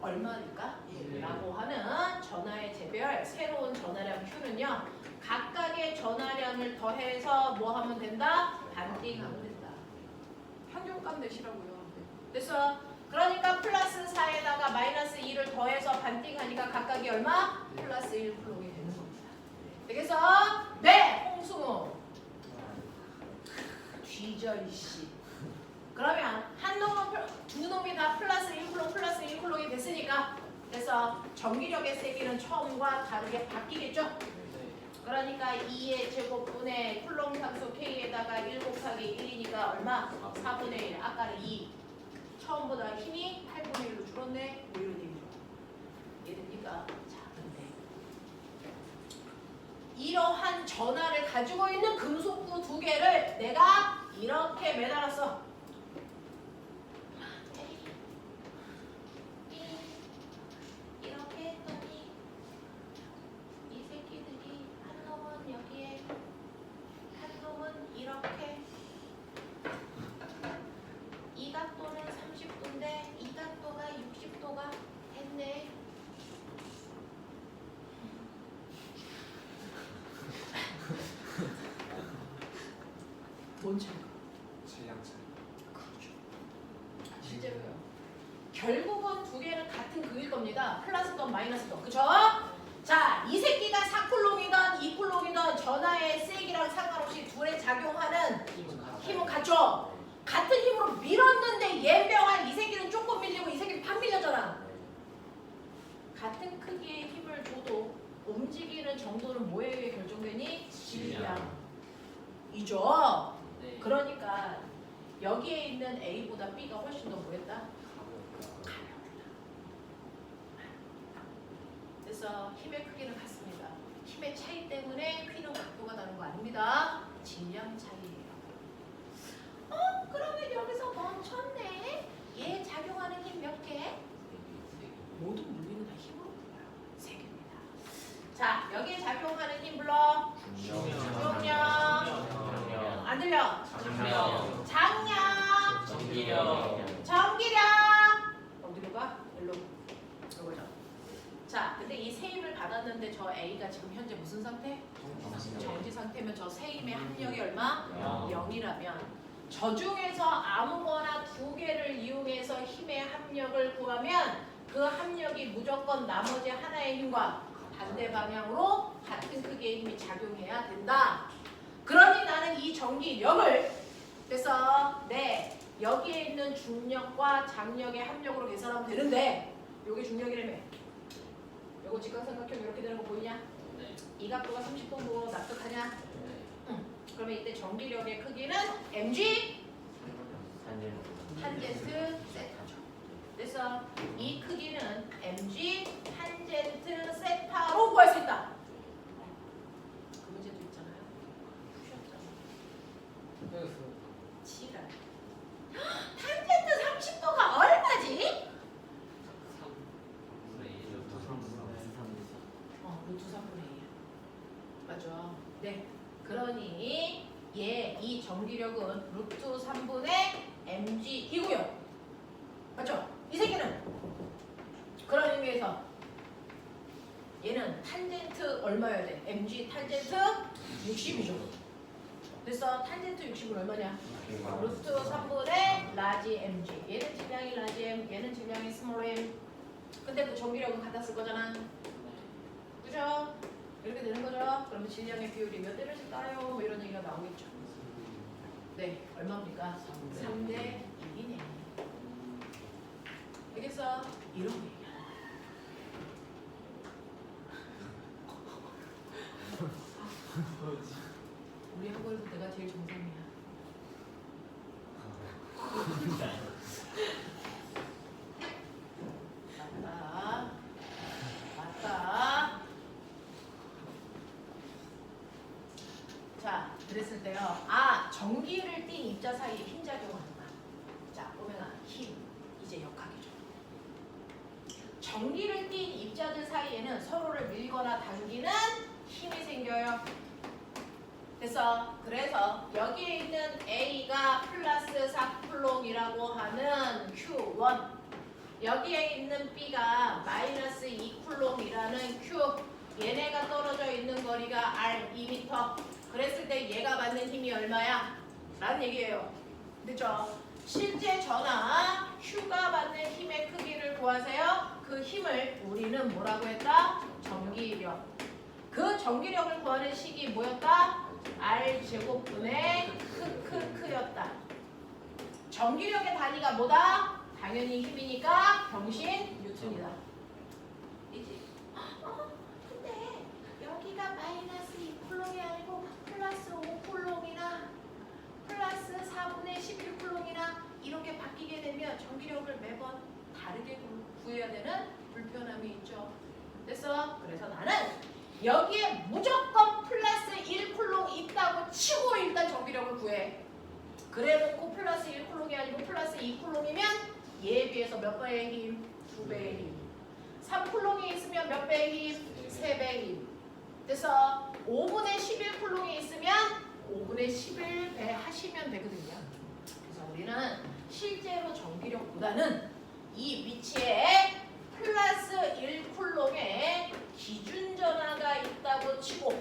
얼마일까? 라고 하는 전하의 재배열 새로운 전하량 Q는요. 각각의 전하량을 더해서 뭐 하면 된다? 반띵하면 된다. 평균값 내시라고요. 됐어? 그러니까 플러스 4에다가 마이너스 2를 더해서 반띵하니까 각각이 얼마? 플러스 1 쿨롱이 되는 겁니다. 되겠어? 네! 홍승우 뒤져 이씨. 그러면 한 놈은 두 놈이 다 플러스 1쿨롱 플러스 1쿨롱이 됐으니까 그래서 전기력의 세기는 처음과 다르게 바뀌겠죠? 그러니까 2의 제곱분의 쿨롱 상수 K에다가 1 곱하기 1이니까 얼마? 4분의 1. 아까는 2. 처음보다 힘이 8분의 1로 줄었네. 뭐 이런 얘기죠. 이해됩니까? 자, 근데 이러한 전하를 가지고 있는 금속구 두 개를 내가 이렇게 매달았어. 이렇게 했더니 이 새끼들이 한 놈은 여기에 한 놈은 이렇게 이 각도는 30도인데 이 각도가 60도가 됐네. 뭔 차이가? 질량 차이. 그렇죠. 실제로요. 결국은 두 개는 같은 극일 겁니다. 플러스든 마이너스든. 그죠? 자, 이 새끼가 4쿨롱이든 2쿨롱이든 전하의 세기랑 상관없이 둘에 작용하는 힘은 같죠? 같은 힘으로 밀었는데 예명한 이 새끼는 조금 밀리고 이 새끼는 팍 밀렸잖아. 같은 크기의 힘을 줘도 움직이는 정도는 뭐에 의해 결정되니? 질량. 이죠? 네. 그러니까 여기에 있는 A보다 B가 훨씬 더 뭐였다? 가볍다. 그래서 힘의 크기는 같습니다. 힘의 차이 때문에 휘는 각도가 다른 거 아닙니다. 질량 차이예요. 그러면 여기서 멈췄네. 얘 작용하는 힘 몇 개? 모든 물리는 다 힘으로 불러요. 세 개입니다. 자, 여기에 작용하는 힘 불러. 중력. 안 들려. 장력. 전기력. 어디로 가? 일로. 이거죠. 자, 근데 이 세 힘을 받았는데 저 A가 지금 현재 무슨 상태? 정지 상태면 저 세 힘의 합력이 얼마? 0이라면 저 중에서 아무거나 두 개를 이용해서 힘의 합력을 구하면 그 합력이 무조건 나머지 하나의 힘과 반대 방향으로 같은 크기의 힘이 작용해야 된다. 그러니 나는 이 전기력을 그래서 여기에 있는 중력과 장력의 합력으로 계산하면 되는데 요게 중력이라며. 요거 직각삼각형 이렇게 되는 거 보이냐? 이 각도가 30도로 납득하냐? 그러면 이때 전기력의 크기는 mg 탄젠트 세타죠. 그래서 이 크기는 mg 탄젠트 세타로 구할 수 있다. 그 문제도 있잖아요. 푸셨잖아. 지랄. 탄젠트 30도가 얼마지? 루트 3분의 1. 맞죠? 네. 그러니 이 전기력은 루트 3분의 mg이고요. 맞죠? 이 새끼는 그런 의미에서 얘는 탄젠트 얼마여야 돼? mg 탄젠트 60이죠. 그래서 탄젠트 60은 얼마냐? 루트 3분의 라지 mg. 얘는 질량이 라지 m, 얘는 질량이 스몰 m. 근데 그 전기력은 같았을 거잖아. 그죠? 이렇게 되는 거죠? 그러면 질량의 비율이 몇 대 몇일까요? 뭐 이런 얘기가 나오겠죠. 네, 얼마입니까? 3대 1이네. 알겠어? 이런 얘기야. 우리 학원에서 내가 제일 정상이야. 맞다. 자, 그랬을 때요. 전기를 띤 입자 사이에 힘 작용하는구나. 자, 보면 힘. 이제 역학이죠. 전기를 띤 입자들 사이에는 서로를 밀거나 당기는 힘이 생겨요. 그래서 여기에 있는 A가 플러스 4쿨롱이라고 하는 Q1, 여기에 있는 B가 마이너스 2쿨롱이라는 Q, 얘네가 떨어져 있는 거리가 R 2m. 그랬을 때 얘가 받는 힘이 얼마야? 라는 얘기예요. 그렇죠? 실제 전하 Q가 받는 힘의 크기를 구하세요. 그 힘을 우리는 뭐라고 했다? 전기력. 그 전기력을 구하는 식이 뭐였다? R 제곱분의 크였다. 전기력의 단위가 뭐다? 당연히 힘이니까 병신 뉴턴이다. 이지? 근데 여기가 마이너스 2쿨롱이 아니고 플러스 5쿨롱이나 플러스 4분의 11쿨롱이나 이렇게 바뀌게 되면 전기력을 매번 다르게 구해야 되는 불편함이 있죠. 그래서 나는 여기에 무조건 플러스 1쿨롱 있다고 치고 일단 전기력을 구해. 그래놓고 플러스 1쿨롱이 아니고 플러스 2쿨롱이면 얘에 비해서 몇 배의 힘? 2배의 힘. 3쿨롱이 있으면 몇 배의 힘? 3배의 힘. 그래서 5분의 11쿨롱이 있으면 5분의 11배 하시면 되거든요. 그래서 우리는 실제로 전기력보다는 이 위치에 플러스 1쿨롱의 기준 전하가 있다고 치고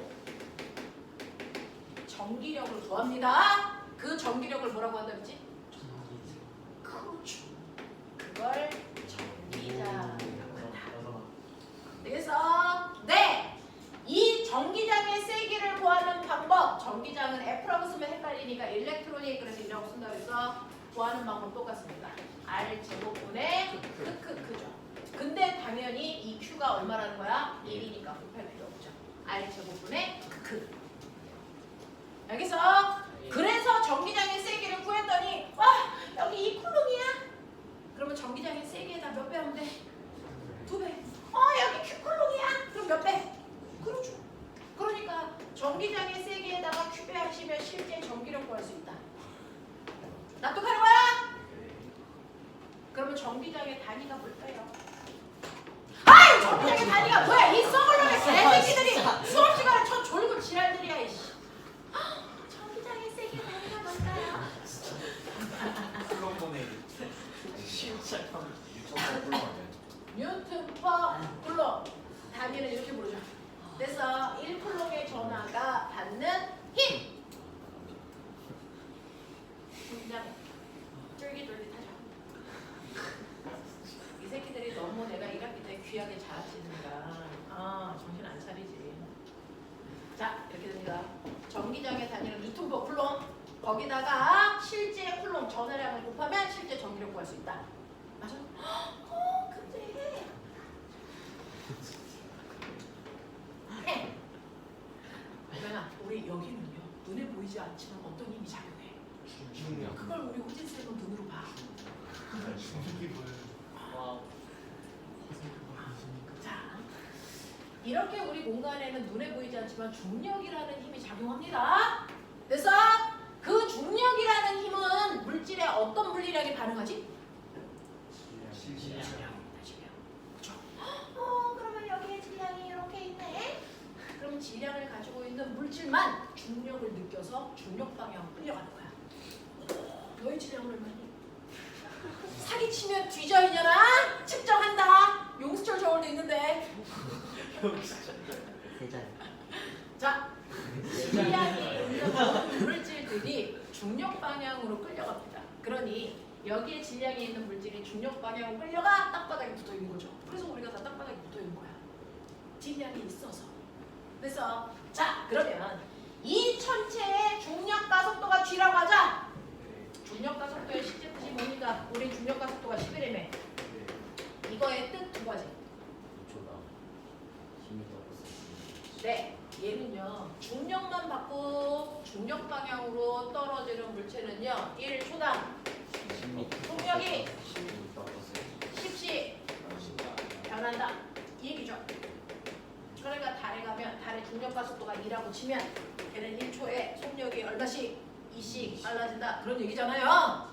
전기력을 구합니다. 그 전기력을 뭐라고 한다 그랬지? 그렇죠. 그걸 전기장이라고 한다. 그래서 이 전기장의 세기를 구하는 방법, 전기장은 F라고 쓰면 헷갈리니까 일렉트로닉 그래서 이라고 쓴다 그래서 구하는 방법 똑같습니다. R 제곱분의 크죠. 근데 당연히 이 Q가 얼마라는 거야? 1이니까 곱할 필요 없죠. R 제곱분의 크. 알겠어? 그래서 전기장의 세기를 구했더니 와 여기 2쿨롱이야. 그러면 전기장의 세기에다 몇 배 하면 돼? 2배. 여기 Q쿨롱이야. 그럼 몇 배? 그렇죠. 그러니까 전기장의 세기에다가 Q배 하시면 실제 전기력 구할 수 있다. 납득하는 거야? 그러면 전기장의 단위가 뭘까요? 정기장의 단위가 뭐야? 이 썩을놈의 개새끼들이 수업 시간에 저 졸고 지랄들이야 이씨. 정기장의 세계 단위가 뭔가요? 플럼 보내. 진짜 유튜브 불러 뉴턴 쿨럼 단위는 이렇게 부르죠. 그래서 1쿨럼의 전하가 받는 힘. 그냥 쫄깃쫄깃하죠. 이 새끼들이 너무 내가 1학기 때 귀하게 자랐으니까 정신 안 차리지. 자 이렇게 됩니다. 전기장의 단위는 뉴턴 쿨럼. 거기다가 실제 쿨럼 전하량을 곱하면 실제 전기력 구할 수 있다. 맞아? 근데 그러나 우리 여기는요 눈에 보이지 않지만 어떤 힘이 작용해. 중력 그걸 우리 호진 쌤은 눈으로 봐. 와우. 자 이렇게 우리 공간에는 눈에 보이지 않지만 중력이라는 힘이 작용합니다. 그래서 그 중력이라는 힘은 물질에 어떤 물리량에 반응하지? 질량. 그렇죠? 그러면 여기에 질량이 이렇게 있네. 그럼 질량을 가지고 있는 물질만 중력을 느껴서 중력 방향으로 끌려가는 거야. 너의 질량은 얼마니? 사기치면 뒤져 이년아. 측정한다. 용수철 저울도 있는데. 세자리. 자, 질량이 있는 물질들이 중력 방향으로 끌려갑니다. 그러니 여기에 질량이 있는 물질이 중력 방향으로 끌려가 땅바닥에 붙어 있는 거죠. 그래서 우리가 다 땅바닥에 붙어 있는 거야. 질량이 있어서. 그래서 자 그러면 이 천체의 중력 가속도가 G라고 하자. 중력 가속도의 실제 뜻이 뭡니까? 우리 중력 가속도가 11m. 이거의 뜻 두 가지. 조다 힘이 떨어졌어 네, 얘는요 중력만 받고 중력 방향으로 떨어지는 물체는요 1초당 속력이 10씩 변한다 이 얘기죠. 그러니까 달에 가면 달의 중력 가속도가 2라고 치면 걔는 1초에 속력이 얼마씩 2씩 빨라진다 그런 얘기잖아요.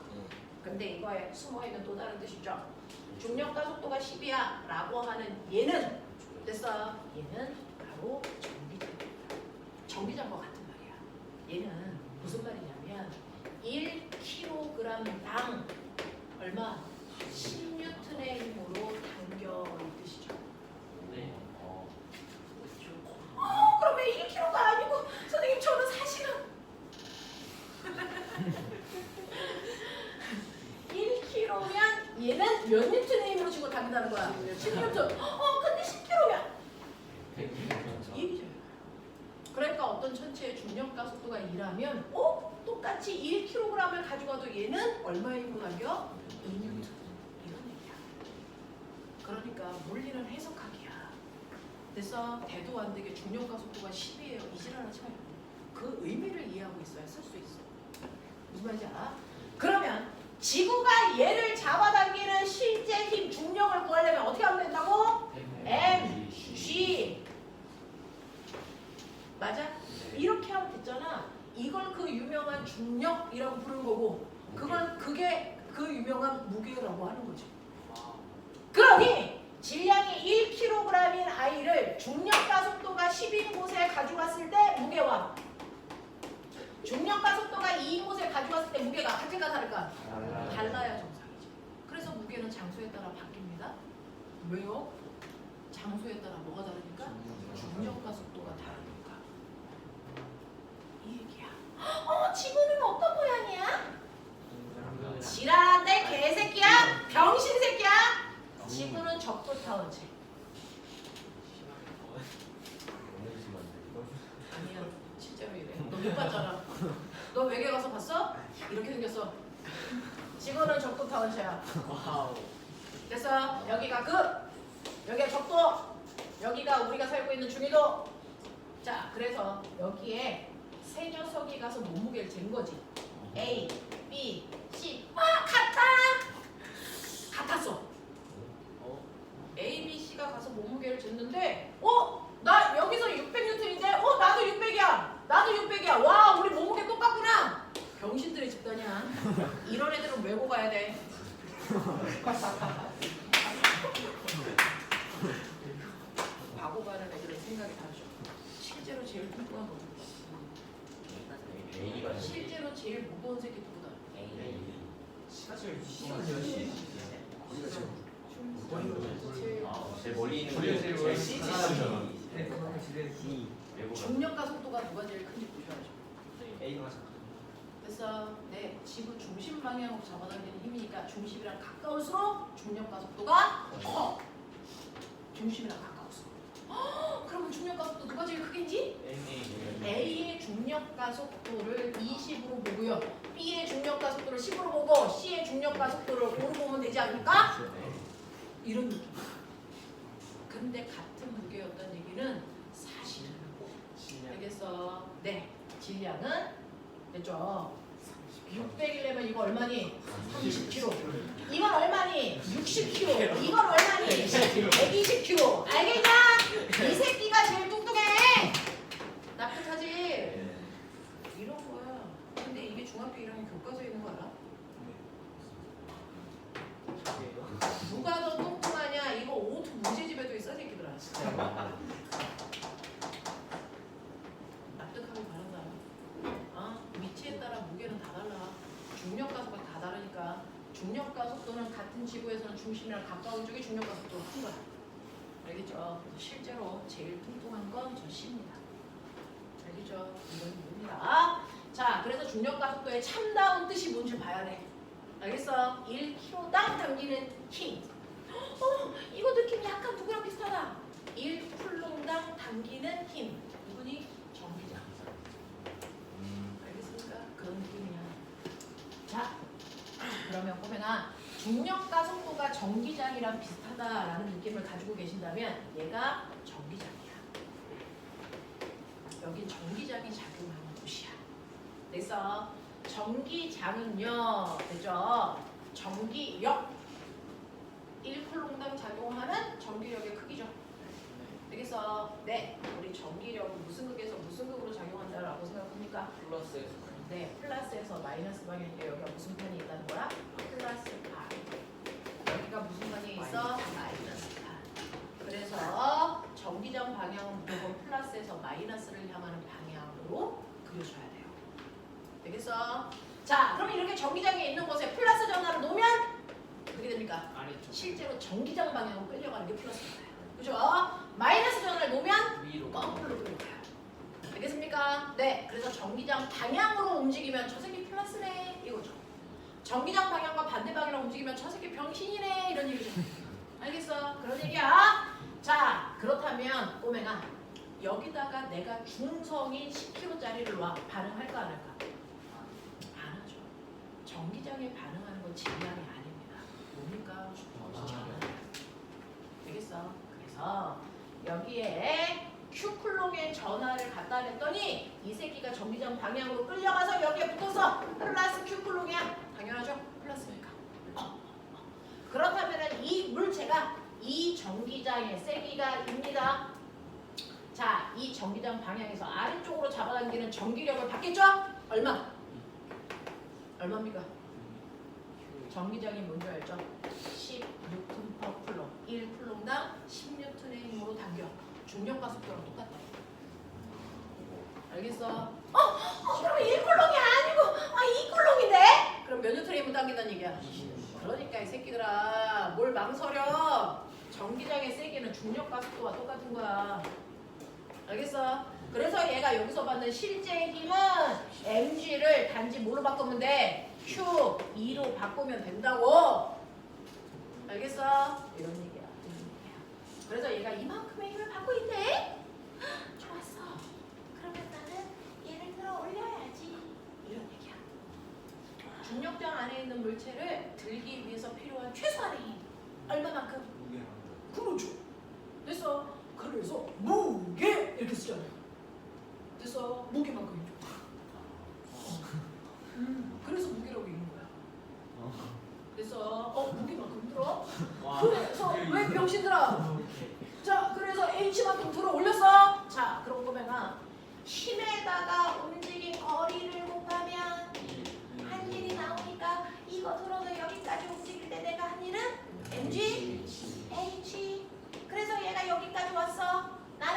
근데 이거에 숨어있는 또 다른 뜻이죠. 중력 가속도가 10이야 라고 하는 얘는 됐어. 얘는 바로 전기장과 같은 말이야. 얘는 무슨 말이냐면 1kg당 얼마? 10N의 힘으로 당겨 이 뜻이죠. 네. 그러면 1kg가 아니고 선생님 저는 4시간 1kg면 얘는 몇 뉴턴의 힘으로 지금 당긴다는 거야? 10뉴턴. 근데 10kg면 이 얘기죠. 그러니까 어떤 천체의 중력 가속도가 2라면 똑같이 1kg을 가져가도 얘는 얼마의 힘으로 당겨? 2뉴턴. 이런 얘기야. 그러니까 물리는 해석학이야. 그래서 대도 안 되게 중력 가속도가 10이에요. 이지랄하지 말고 그 의미를 이해하고 있어야 쓸 수 있어. 무슨 말인지 알아? 그러면 지구가 얘를 잡아당기는 실제 힘 중력을 구하려면 어떻게 하면 된다고? mg 맞아? 이렇게 하면 됐잖아. 이걸 그 유명한 중력이라고 부르는 거고 그게 그 유명한 무게라고 하는 거지. 그러니 질량이 1kg인 아이를 중력 가속도가 10인 곳에 가져갔을 때 무게와 중력 가속도가 2인 곳에 가져갔을 때 무게가 같을까 다를까? 달라야 정상이죠. 그래서 무게는 장소에 따라 바뀝니다. 왜요? 장소에 따라 뭐가 다르니까? 중력 가속도가 다르니까. 이 얘기야. 지구는 어떤 모양이야? 지랄한데 개새끼야? 병신 새끼야? 지구는 적도 타원체. 아니야, 실제로 이래. 너 못 봤잖아. 너 외계 가서 봤어? 이렇게 생겼어. 지구는 적도 타원체야. 와우. 그래서 여기가 극, 여기가 적도, 여기가 우리가 살고 있는 중위도. 자, 그래서 여기에 세 녀석이 가서 몸무게를 잰 거지. A, B, C. 같았어. A, B, C가 가서 몸무게를 쟀는데, 나 여기서 600N인데, 나도 600이야. 나도 600이야. 와, 우리 몸무게 똑같구나. 병신들의 집단이야. 이런 애들은 외고 가야 돼. 가는 애들은 생각이 다르죠. 실제로 제일 뚱뚱한 거 누구야? A가 실제로 제일 무거운 새끼 누구다? 시가 제일 시간 시간 10시. 제일 멀리 있는 제일 게 제일 제일 C. C. 네, 그거는 집에 D. 중력과 속도가 누가 제일 큰지 보셔야죠. A가 가장 그래서 내 지구 중심 방향으로 잡아당기는 힘이니까 중심이랑 가까울수록 중력과 속도가 커. 중심이랑 가까울수록. 그러면 중력과 속도 누가 제일 크겠지? A의 중력과 속도를 20으로 보고요. B의 중력과 속도를 10으로 보고 C의 중력과 속도를 5로 보면 되지 않을까? 이런 느낌. 근데 같은 무게였던 얘기는 사실은 알겠어. 네. 질량은 됐죠? 600이려면 이거 얼마니? 30kg. 이건 얼마니? 60kg. 이건 얼마니? 120kg. 알겠냐? 이 새끼가 제일 뚱뚱해. 납득하지? 이런 거야. 근데 이게 중학교 1학년 교과서에 있는 거 알아? 누가 더 뚱뚱하냐? 이거 오투 문제집에도 있어, 새끼들아. 납득하기 바란다. 위치에 따라 무게는 다 달라. 중력과 속도가 다 다르니까. 중력과 속도는 같은 지구에서는 중심이랑 가까운 쪽이 중력과 속도가 큰 거야. 알겠죠? 실제로 제일 뚱뚱한 건 저 C입니다. 알겠죠? 이건 이겁니다. 자, 그래서 중력과 속도의 참다운 뜻이 뭔지 봐야 돼. 알겠어? 1kg당 당기는 힘. 이거 느낌 약간 누구랑 비슷하다. 1쿨롱당 당기는 힘. 이분이 전기장. 알겠습니까? 그런 느낌이야. 자, 그러면 꼬맹아, 중력과 속도가 전기장이랑 비슷하다라는 느낌을 가지고 계신다면 얘가 전기장이야. 여긴 전기장이 작용하는 곳이야. 그래서 전기장은요, 되죠? 전기력 1쿨롱당 작용하는 전기력의 크기죠. 되겠어? 네, 우리 전기력은 무슨 극에서 무슨 극으로 작용한다라고 생각합니까? 플러스에서 네, 플러스에서 마이너스 방향인데 여기가 무슨 판이 있다는 거야? 플러스 판. 여기가 무슨 판이 있어? 마이너스 판. 그래서 전기장 방향은 무조건 플러스에서 마이너스를 향하는 방향으로 그려줘야 돼요. 되겠어? 자, 그럼 이렇게 전기장에 있는 곳에 플러스 전화를 놓으면 어떻게 됩니까? 아래쪽 실제로 전기장 방향으로 끌려가는 게 플러스입니다. 그죠? 마이너스 전화를 놓으면 위로 거꾸로 끌려가요. 알겠습니까? 네. 그래서 전기장 방향으로 움직이면 저 새끼 플러스네 이거죠. 전기장 방향과 반대 방향으로 움직이면 저 새끼 병신이네 이런 얘기죠. 알겠어? 그런 얘기야. 자, 그렇다면 꼬맹아 여기다가 내가 중성인 10kg짜리를 놔 반응할까 안 할까? 안 하죠. 전기장에 반응하는 건 질량이 아닙니다. 뭡니까? 되겠어? 그래서 여기에 Q쿨롱의 전하를 갖다 냈더니 이 새끼가 전기장 방향으로 끌려가서 여기에 붙어서 플러스 Q쿨롱이야. 당연하죠? 플러스니까. 그렇다면 이 물체가 이 전기장의 세기가입니다. 자, 이 전기장 방향에서 아래쪽으로 잡아당기는 전기력을 받겠죠? 얼마? 얼마입니까? 전기장이 뭔지 알죠? 10N/쿨롱. 1쿨롱당 10N의 힘으로 당겨. 중력과 속도랑 똑같다. 알겠어? 그럼 1쿨롱이 아니고 2쿨롱인데? 그럼 몇 N의 힘으로 당긴다는 얘기야? 그러니까 이 새끼들아 뭘 망설여. 전기장의 세기는 중력과 속도와 똑같은 거야. 알겠어? 그래서 얘가 여기서 받는 실제 힘은 mg를 단지 뭘로 바꾸면 돼? q2로 바꾸면 된다고. 알겠어? 이런 얘기야. 그래서 얘가 이만큼의 힘을 받고 있네? 좋았어. 그러면 나는 얘를 들어 올려야지. 이런 얘기야. 중력장 안에 있는 물체를 들기 위해서 필요한 최소한의 힘. 얼마만큼? 그렇죠. 됐어. 그래서 무게 이렇게 쓰잖아요. 됐어. 무게만큼 해줘. 그래서 무게라고 있는 거야. 됐어. 무게만큼 들어. 그래서 왜 병신들아? 자, 그래서 H만큼 들어 올렸어. 자, 그런 거면아 힘에다가 움직인 거리를 곱하면 한 일이 나오니까 이거 들어서 여기까지 움직일 때 내가 한 일은 mg h. 그래서 얘가 여기까지 왔어. 나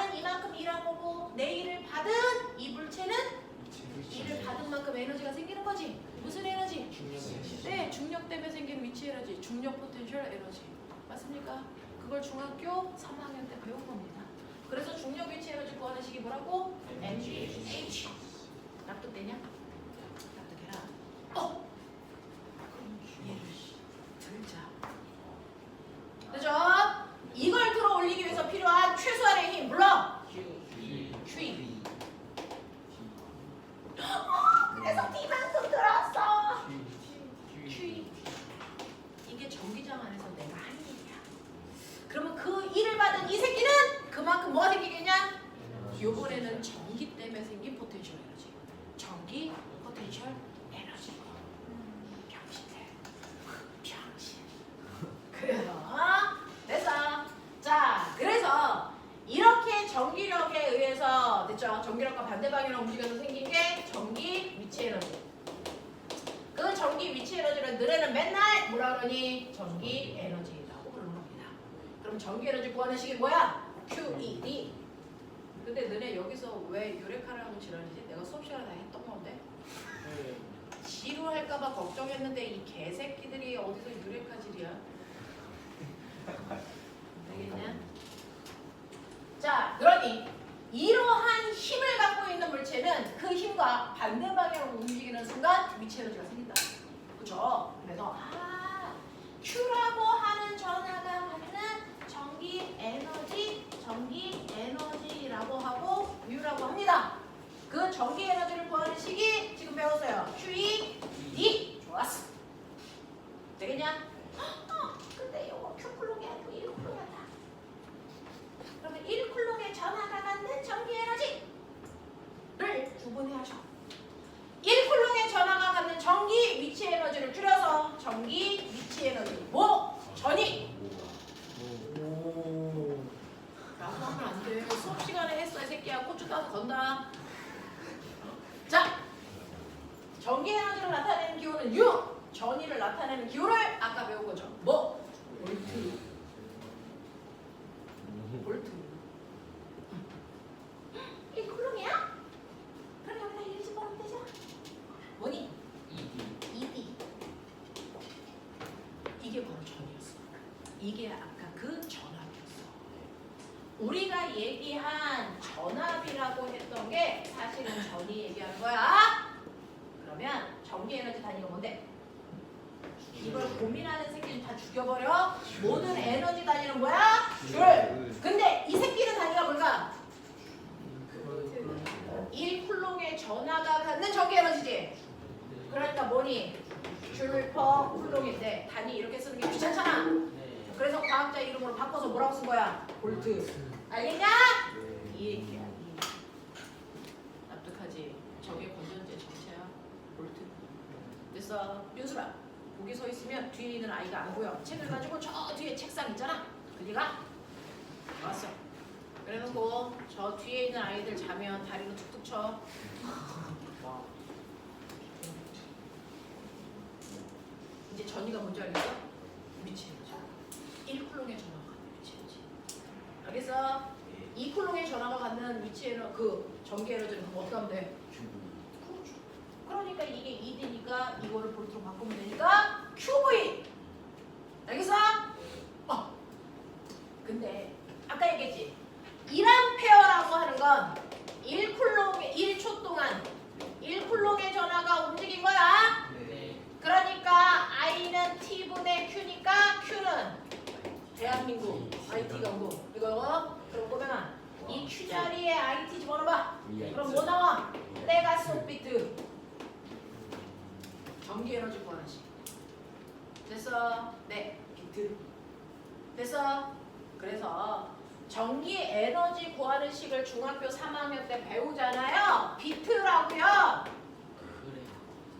에너지, 중력 포텐셜 에너지. 맞습니까? 그걸 중학교 3학년 때 배운 겁니다. 그래서 중력 위치 에너지 구하는 식이 뭐라고? MGH. 납득되냐? 납득해라. 얘를 들자. 그죠? 이걸 들어 올리기 위해서 필요한 최소한의 힘 불러. Q. 그래서 D만큼 들었어. Q. 이게 전기장 안에서 내가 한 일이야. 그러면 그 일을 받은 이 새끼는 그만큼 뭐가 생기겠냐? 요번에는 전기 때문에 생긴 포텐셜 에너지. 전기 포텐셜 에너지. 병신들. 병신. 그래서 됐어. 자, 그래서 이렇게 전기력에 의해서 됐죠? 전기력과 반대 방향으로 움직여서 생긴 게 전기 위치 에너지. 그 전기 위치 에너지를 너네는 맨날 뭐라 그러니? 전기 에너지라고 부르는 겁니다. 그럼 전기 에너지 구하는 식이 뭐야? QED. 근데 너네 여기서 왜 유레카라고 지랄이지? 내가 수업 시간에 다 했던 건데. 지루할까봐 걱정했는데 이 개새끼들이 어디서 유레카질이야? 되겠냐? 자, 그러니 이러한 힘을 갖고 있는 물체는 그 힘과 반대 방향으로 움직이는 순간 위치 에너지가 생긴다. 그죠? 그래서 Q라고 하는 전하가 갖는 전기 에너지라고 하고 U라고 합니다. 그 전기 에너지를 구하는 식이 지금 배웠어요. QED. 좋았어. 되겠냐? 근데 이거 Q쿨롱이 아니고 1쿨롱이었다. 그러면 1쿨롱의 전하가 갖는 전기 에너지를 구분해야죠. 1쿨롱의 전하가 갖는 전기 위치 에너지를 줄여서 전기 위치 에너지 뭐? 전이 라고 하면 안 돼. 수업 시간에 했어 이 새끼야. 고추 따서 건다. 자, 전기 에너지를 나타내는 기호는 U. 전위를 나타내는 기호를 아까 배운 거죠. 뭐? 볼트. 볼트. 1쿨롱이야? 그럼 여기다 1 집어넣으면 되죠? 뭐니? ED. 이게 바로 전이었어. 이게 아까 그 전압이었어. 우리가 얘기한 전압이라고 했던 게 사실은 전이 얘기하는 거야. 그러면 전기 에너지 단위가 뭔데? 이걸 고민하는 새끼는 다 죽여버려. 모든 에너지 단위는 뭐야? 줄. 근데 이 새끼는 단위가 뭘까? 1쿨롱의 전하가 갖는 전기 에너지지. 그러니까 뭐니? 줄 퍼 쿨롱인데 단위 이렇게 쓰는 게 귀찮잖아. 그래서 과학자 이름으로 바꿔서 뭐라고 쓴 거야? 볼트. 알겠냐? 이 얘기야. 납득하지? 저게 건전지의 정체야. 볼트. 됐어. 윤수라. 거기 서 있으면 뒤에 있는 아이가 안 보여. 책을 가지고 저 뒤에 책상 있잖아. 그리가 왔어. 그래놓고 저 뒤에 있는 아이들 자면 다리로 툭툭 쳐. 이제 전이가 뭔지 알겠어? 위치 에너지. 1쿨롱의 전화가 갖는 위치 에너지. 알겠어? 2쿨롱의 전화가 갖는 위치 에너지, 그 전기 에너지는 그럼 어떻게 하면 돼? 그렇죠. 그러니까 이게 2D니까 이거를 볼트로 바꾸면 되니까 QV. 알겠어? 근데 아까 얘기했지. 1A라고 하는 건 1쿨롱의 1초 동안 1쿨롱의 전하가 움직인 거야. 그러니까 I는 T분의 Q니까 Q는 대한민국 IT 경고. 이거 그럼 보면은 이 Q 자리에 IT 집어넣어봐. 그럼 뭐 나와? 레가스 비트. 전기 에너지 구하는 식. 됐어? 네, 비트. 됐어? 그래서 전기 에너지 구하는 식을 중학교 3학년 때 배우잖아요. 비트라고요.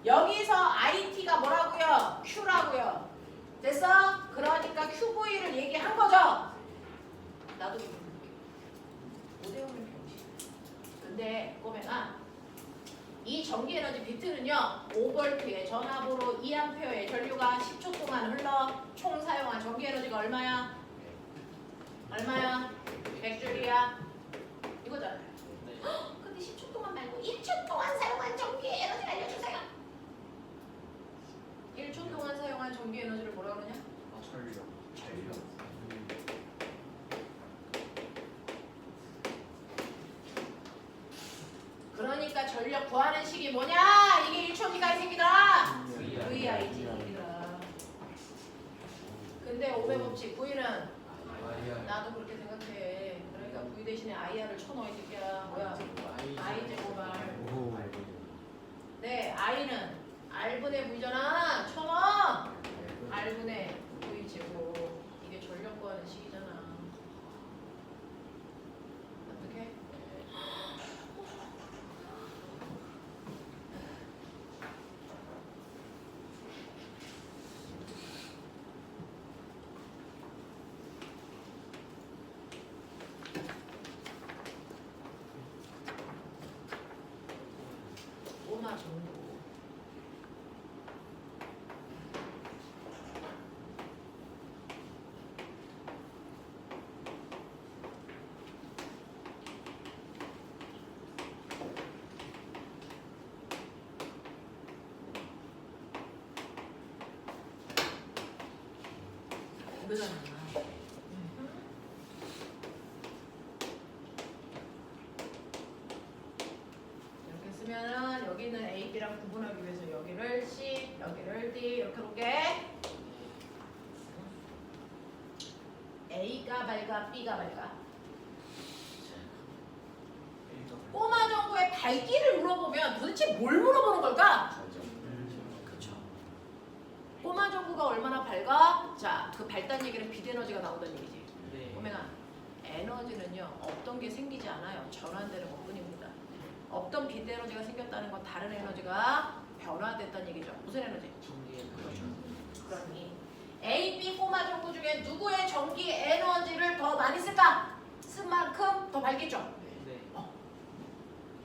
여기서 IT가 뭐라고요? Q라고요. 됐어? 그러니까 QV를 얘기한 거죠. 나도 모르게. 5대5는 병신. 근데 꼬맹아, 이 전기 에너지 비트는요 5V의 전압으로 2A의 전류가 10초 동안 흘러 총 사용한 전기 에너지가 얼마야? 얼마야? 100줄이야. 이거잖아요. 근데 10초 동안 말고 1초 동안 사용한 전기 에너지 알려주세요. 1초 동안 사용한 결정한 전기 에너지를 뭐라 그러냐? 아 전력. 그러니까 전력 구하는 식이 뭐냐? 이게 1초기가 이 새끼들아. VI지 얘들아. 근데 오배 법칙 V는 나도 그렇게 생각해. 그러니까 V 대신에 IR을 쳐넣어 이 새끼야. 뭐야? I 제곱 R. 오. 네, I는 R분의 V잖아. 쳐넣어. R분의 V 제곱. 이게 전력 구하는 식이잖아. 어떻게? 오마 정도. 이거잖아. 이렇게 쓰면은 여기는 A, B랑 구분하기 위해서 여기를 C, 여기를 D 이렇게 볼게. A가 밝아, B가 밝아. 꼬마 정보의 밝기를 물어보면 도대체 뭘 물어보는 걸까? 그렇죠. 꼬마 정보가 얼마나 밝아? 자, 그 밝다는 얘기는 빛 에너지가 나온다는 얘기지. 네. 보면은 에너지는요 없던 게 생기지 않아요. 전환되는 것뿐입니다. 없던 빛 에너지가 생겼다는 건 다른 에너지가 변화됐다는 얘기죠. 무슨 에너지? 전기 그렇죠. 그러니 A, B 꼬마 정보 중에 누구의 전기 에너지를 더 많이 쓸까? 쓴 만큼 더 밝겠죠. 네.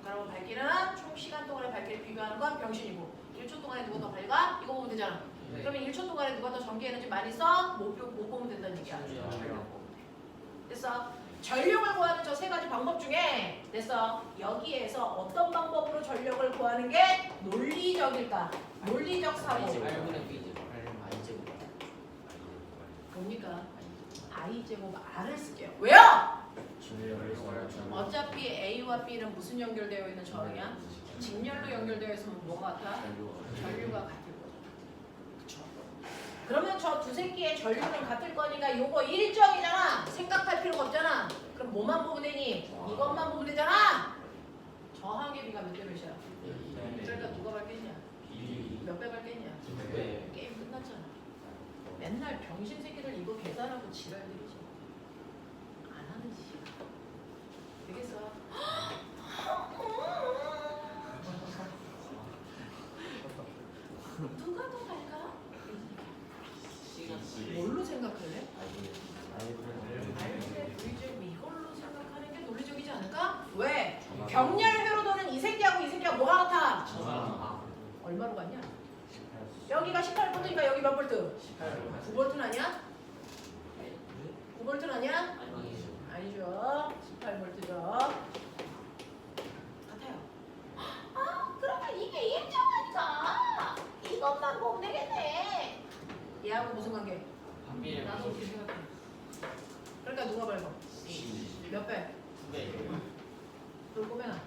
그러면 밝기는 총 시간 동안의 밝기를 비교하는 건 병신이고 1초 동안에 누가 더 밝아? 이거 보면 되잖아. 네. 그러면 1초 동안에 누가 더 전기 에너지 많이 써? 못 보면 된다는 얘기야. 전력. 전력 보면 돼. 됐어? 전력을 구하는 저 세 가지 방법 중에 됐어? 여기에서 어떤 방법으로 전력을 구하는 게 논리적일까? 논리적 사고. R분의 B 제곱. 뭡니까? I 제곱 R을 쓸게요. 왜요? 어차피 A와 B는 무슨 연결되어 있는 저항이야? 직렬로 연결되어 있으면 뭐가 같아? 전류가 같을 거죠. 그쵸? 그러면 저 두 새끼의 전류는 같을 거니까 요거 일정이잖아. 생각할 필요가 없잖아. 그럼 뭐만 보면 되니? 이것만 보면 되잖아. 저항의 비가 몇 대 몇이야? 그러니까 누가 밝겠냐? 몇 배 밝겠냐? 네. 게임 끝났잖아. 맨날 병신 새끼들 이거 계산하고 지랄들이지. 안 하는 짓이야. 되겠어? 누가 더 밝아? 시간. 뭘로 생각할래? 아이브의 V제곱 이걸로 생각하는 게 논리적이지 않을까? 왜? 병렬회로 도는 이 새끼하고 이 새끼하고 뭐가 같아? 얼마로 같냐? 여기가 18V니까 여기 몇 볼트? 9V는 아니야? 9V는 아니야? 아니죠. 아니죠. 18V죠. 같아요. 아, 그러면 이게 일정하니까 이것만 보면 되겠네. 얘하고 무슨 관계? 반비례. 나도 그렇게 생각해. 그러니까 누가 밝아? 몇 배? 9배. 그걸 보면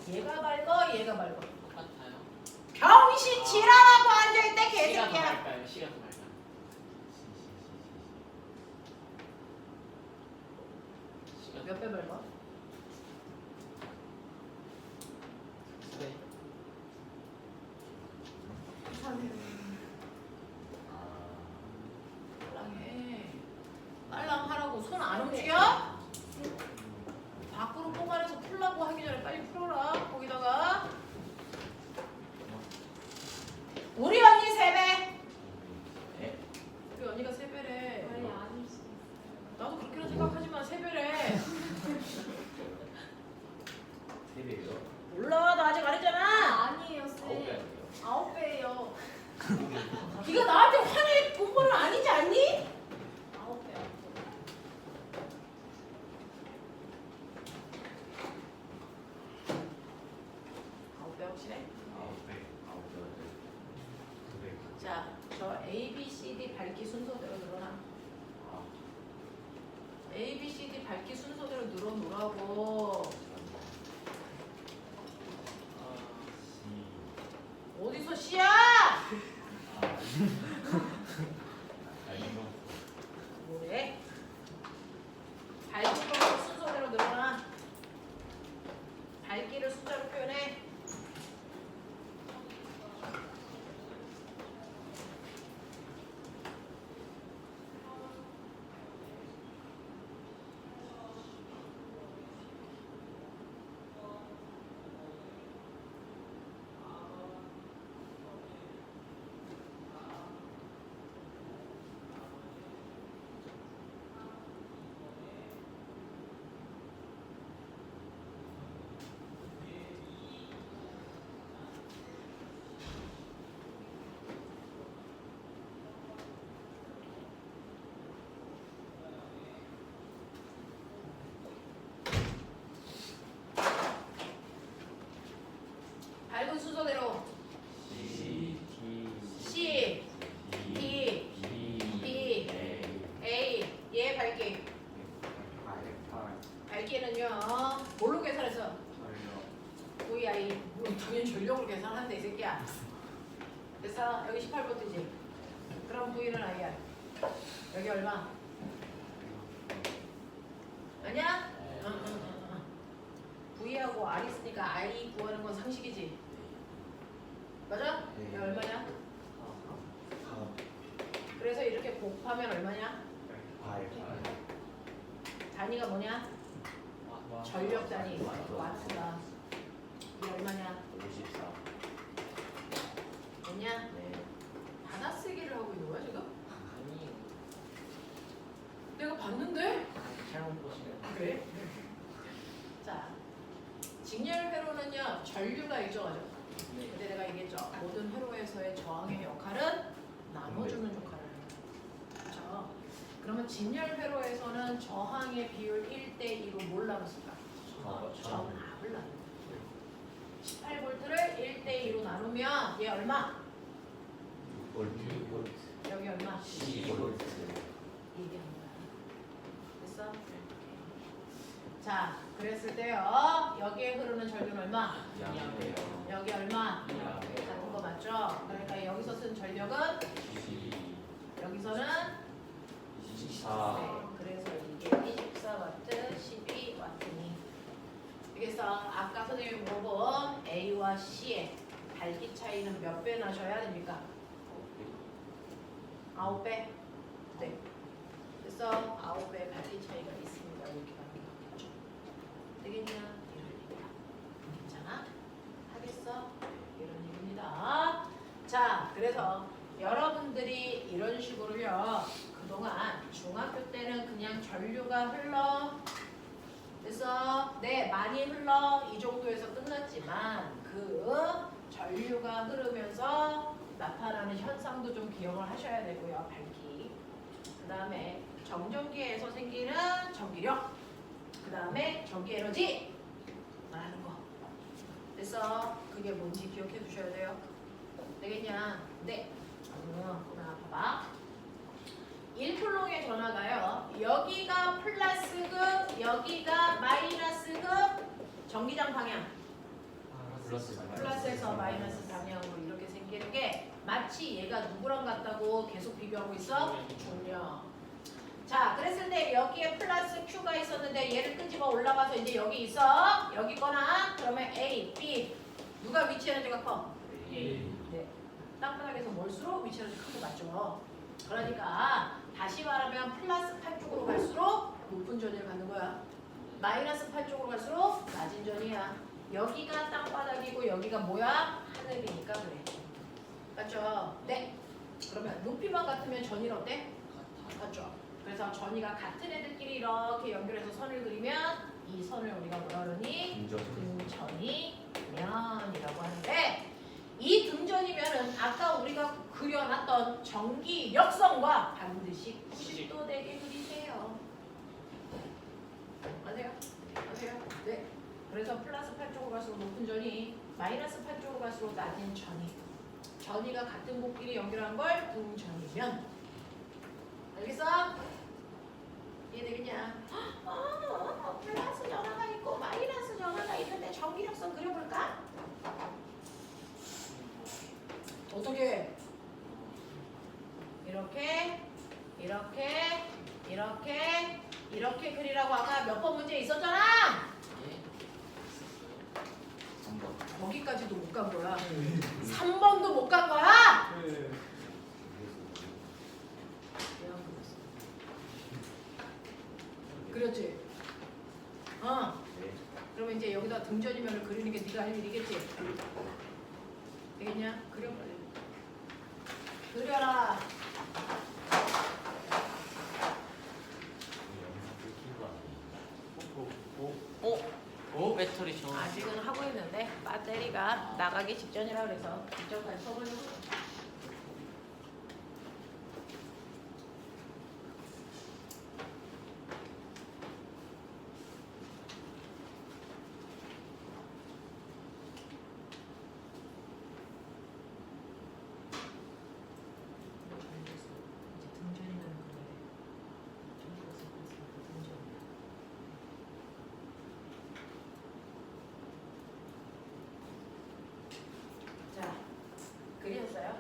얘가 밝아, 얘가 밝아. 똑같아요. 병신 지랄하고 앉아있대 시가 더 개새끼야. 밝아요. 시가 더 밝아요. 시가 몇 배 밝아? 9배. 빨랑해. 빨랑하라고 손 안 움직여? 밖으로 뽑아내서 풀라고 하기 전에 빨리 풀어라. 거기다가 우리 언니 3배. 우리 언니가 3배래. 나도 그렇게는 생각하지만 3배래. 몰라, 나 아직 안 했잖아. 아니에요, 쌤. 9배예요. 네가 나한테 화낼 공부는 아니지 않니? 9배. 9배 확실해? 자, 저 A, B, 밝기 순서대로 늘어나. A, B, C, D 밝기 순서대로 늘어놓으라고. 어디서 C야? 뭐래? 밝기 순서대로 늘어나. 밝기를 숫자로 표현해. 밝은 순서대로 C, D, B, A. 얘 밝기. 밝기는요 뭘로 계산했어? VI. 뭐 당연히 전력으로 계산하는데 이 새끼야. 됐어? 여기 18볼트지? 그럼 V는 I야. 여기 얼마? 아니야? V하고 R 있으니까 I 구하는 건 상식이지? 맞아? 네. 여기 얼마냐? 그래서 이렇게 곱하면 얼마냐? 단위가 뭐냐? 전력 단위. 와트가. 이게 얼마냐? 54. 뭐냐? 받아쓰기를 하고 있는 거야 지금? 아니 내가 봤는데? 잘못 보시네. 그래? 자, 직렬 회로는요 전류가 일정하죠. 근데 내가 얘기했죠. 모든 회로에서의 저항의 역할은 나눠주는 역할을 해요. 그렇죠? 그러면 직렬 회로에서는 저항의 비율 1대2로 뭘 나눴을까? 전압을 나눈 거예요. 18볼트를 1대2로 나누면 얘 얼마? 여기 얼마? 12V. 얘기한 거야. 됐어? 자, 그랬을 때요. 여기에 흐르는 전류는 얼마? 여기 얼마? 같은 거 맞죠? 그러니까 여기서 쓴 전력은 여기서는 24. 네, 그래서 이게 24와트, 12와트니. 그래서 아까 선생님이 물어본 A와 C의 밝기 차이는 몇 배 나셔야 됩니까? 9배? 네. 그래서 9배 밝기 차이가 있습니다. 이렇게 가는 거죠. 되겠냐? 이런 얘기야. 괜찮아? 하겠어? 이런 얘기입니다. 자, 그래서 여러분들이 이런 식으로요. 그동안 중학교 때는 그냥 전류가 흘러. 그래서 네, 많이 흘러. 이 정도에서 끝났지만 그 전류가 흐르면서 나타나는 현상도 좀 기억을 하셔야 되고요. 밝기. 그 다음에 정전기에서 생기는 전기력. 그 다음에 전기 에너지 말하는 거. 그래서 그게 뭔지 기억해 두셔야 돼요. 되겠냐? 네. 그러나 봐봐. 1쿨롱의 전하가요. 여기가 플러스극, 여기가 마이너스극. 전기장 방향. 플러스에서 마이너스 방향으로 이렇게 생기는 게 마치 얘가 누구랑 같다고 계속 비교하고 있어? 중력. 자, 그랬을 때 여기에 플러스 Q가 있었는데 얘를 끄집어 올라가서 이제 여기 있어. 여기 거나 그러면 A, B. 누가 위치 에너지가 커? 네. 땅바닥에서 멀수록 위치 에너지 큰 거 맞죠? 그러니까 다시 말하면 플러스 8 쪽으로 갈수록 높은 전위를 갖는 거야. 마이너스 8 쪽으로 갈수록 낮은 전이야. 여기가 땅바닥이고 여기가 뭐야? 하늘이니까 그래. 맞죠? 네. 그러면 높이만 같으면 전위는 어때? 같죠? 그래서 전위가 같은 애들끼리 이렇게 연결해서 선을 그리면 이 선을 우리가 뭐라 그러니? 등전이면이라고 하는데 이 등전이면은 아까 우리가 그려놨던 전기력성과 반드시 90도 되게 그리세요. 아세요? 아세요? 네. 그래서 플러스 8 쪽으로 갈수록 높은 전이, 마이너스 8 쪽으로 갈수록 낮은 전이. 전이가 같은 곳끼리 연결한 걸 등전이면. 알겠어? 이해되겠냐? 플러스 전화가 있고 마이너스 전화가 있는데 전기력선 그려볼까? 어떻게? 이렇게 그리라고 아까 몇 번 문제 있었잖아. 예. 한번 거기까지도 못 간 거야. 3번도 못 간 거야. 그렇지. 네. 그러면 이제 여기다 등전이면을 그리는 게 네가 할 일이겠지. 되겠냐? 그려 빨리. 그려라. 오 배터리 저. 아직은 하고 있는데 배터리가 나가기 직전이라 그래서 직전까지 써보려고. 자, 그리셨어요?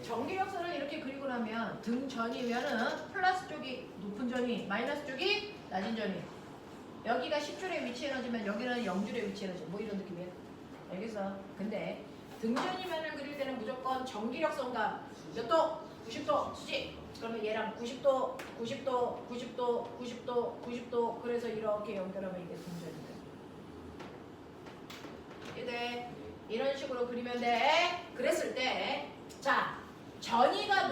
전기력선을 이렇게 그리고 나면 등전이면은 플러스 쪽이 높은 전이, 마이너스 쪽이 낮은 전이. 여기가 10줄의 위치 에너지면 여기는 0줄의 위치 에너지. 뭐 이런 느낌이에요. 알겠어? 근데 등전이면을 그릴 때는 무조건 전기력선과 몇 도? 90도 수직. 그러면 얘랑 90도, 90도, 90도, 90도, 90도. 그래서 이렇게 연결하면 이게 등전이에요. 이제 이런 식으로 그리면 돼. 그랬을 때, 자, 전이가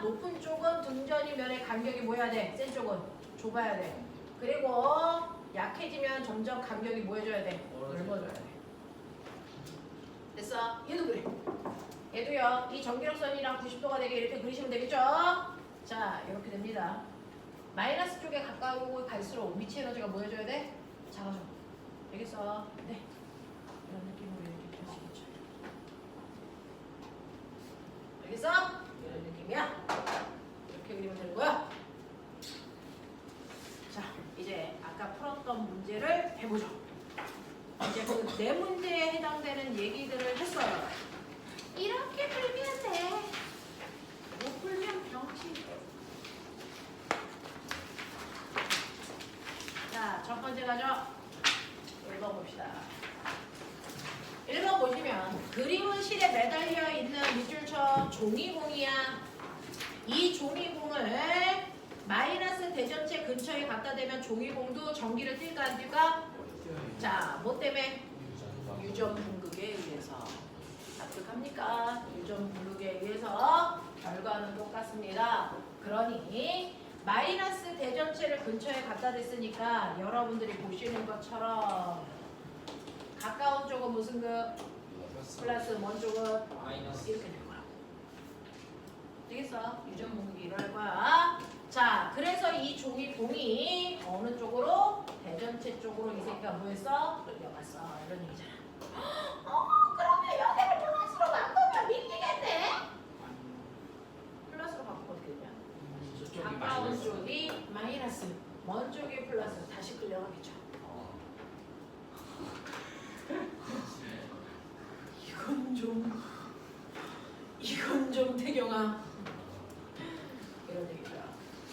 높은 쪽은 등전이면의 간격이 뭐여야 돼? 센 쪽은 좁아야 돼. 그리고 약해지면 점점 간격이 뭐 해줘야 돼? 넓어져야 돼. 됐어? 얘도 그래. 얘도요. 이 전기력선이랑 90도가 되게 이렇게 그리시면 되겠죠? 자, 이렇게 됩니다. 마이너스 쪽에 가까우고 갈수록 위치 에너지가 뭐 해줘야 돼? 작아져. 알겠어? 네. 이런 느낌으로 이렇게 그려지겠죠. 알겠어? 이런 느낌이야. 이렇게 그리면 되는 거야. 자, 이제 아까 풀었던 문제를 해보죠. 이제 그 네 문제에 해당되는 얘기들을 했어요. 이렇게 풀면 돼. 못 풀면 병치. 자, 첫 번째 가죠. 1번 봅시다. 1번 보시면 그림은 실에 매달려 있는 밑줄쳐 종이공이야. 이 종이공을 마이너스 대전체 근처에 갖다 대면 종이공도 전기를 띨까 안 띨까? 자, 뭐 때문에? 유전 분극에 의해서. 납득합니까? 유전 분극에 의해서 결과는 똑같습니다. 그러니 마이너스 대전체를 근처에 갖다 댔으니까 여러분들이 보시는 것처럼 가까운 쪽은 무슨 극? 플러스 먼 쪽은 마이너스. 이렇게 될 거야. 되겠어? 유전 분극이 일어날 거야. 자, 그래서 이 종이공이 어느 쪽으로? 대전체 쪽으로 이 새끼가 뭐 했어? 끌려갔어. 이런 얘기잖아. 그러면 여기를 플러스로 바꾸면 밀리겠네? 플러스로 바꾸면 어떻게 되냐? 가까운 쪽이 마이너스, 먼 쪽이 플러스. 다시 끌려가겠죠. 이건 좀 태경아. 이런 얘기죠.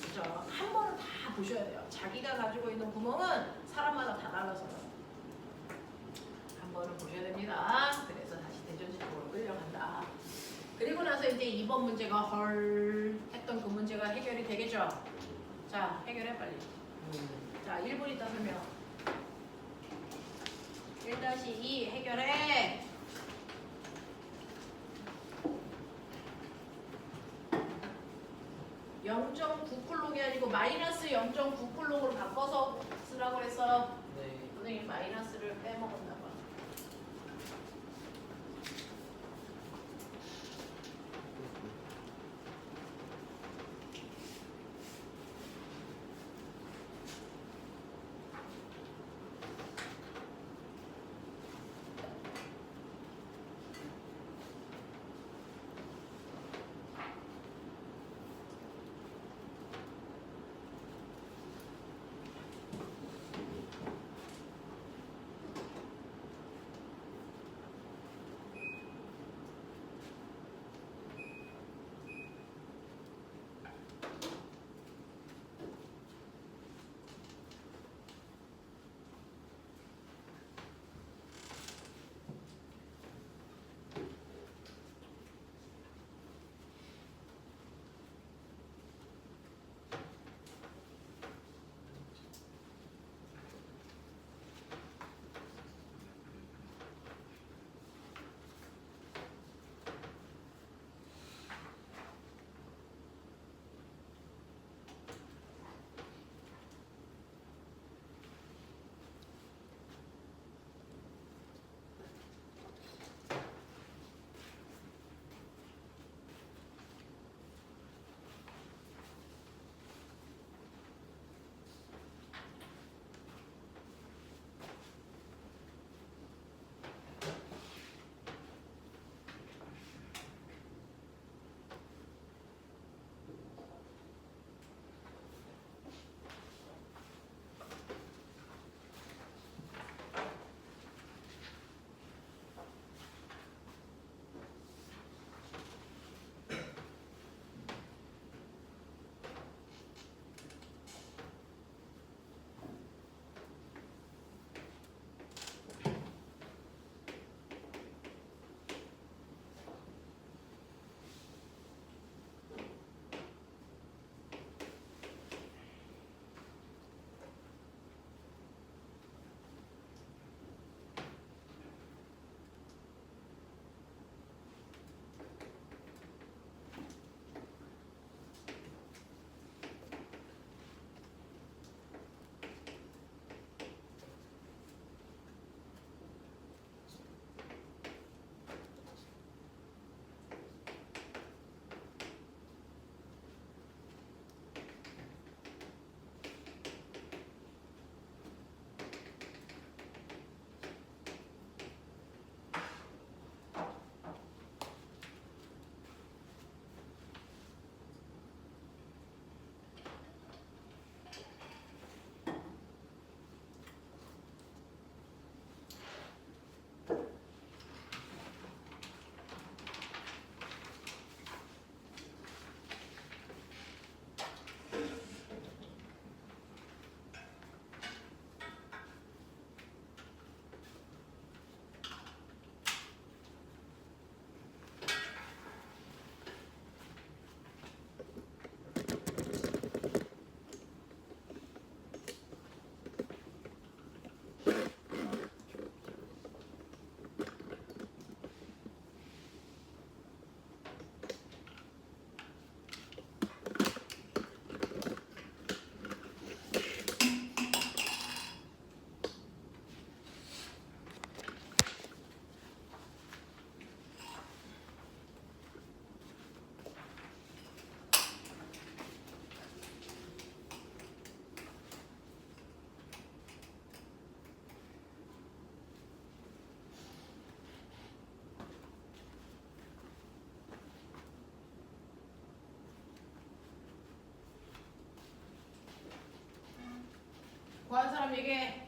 그죠? 한 번은 다 보셔야 돼요. 자기가 가지고 있는 구멍은 사람마다 다 달라서 한 번은 보셔야 됩니다. 그래서 다시 대전식으로 끌려간다. 그리고 나서 이제 2번 문제가 헐 했던 그 문제가 해결이 되겠죠. 자, 해결해 빨리. 자, 1분 있다 설명. 1-2 해결해. (0.9쿨롱이) 아니고 마이너스 (0.9쿨롱으로) 바꿔서 쓰라고 해서 네. 선생님 마이너스를 빼먹었나 봐. 구한 사람 얘기해.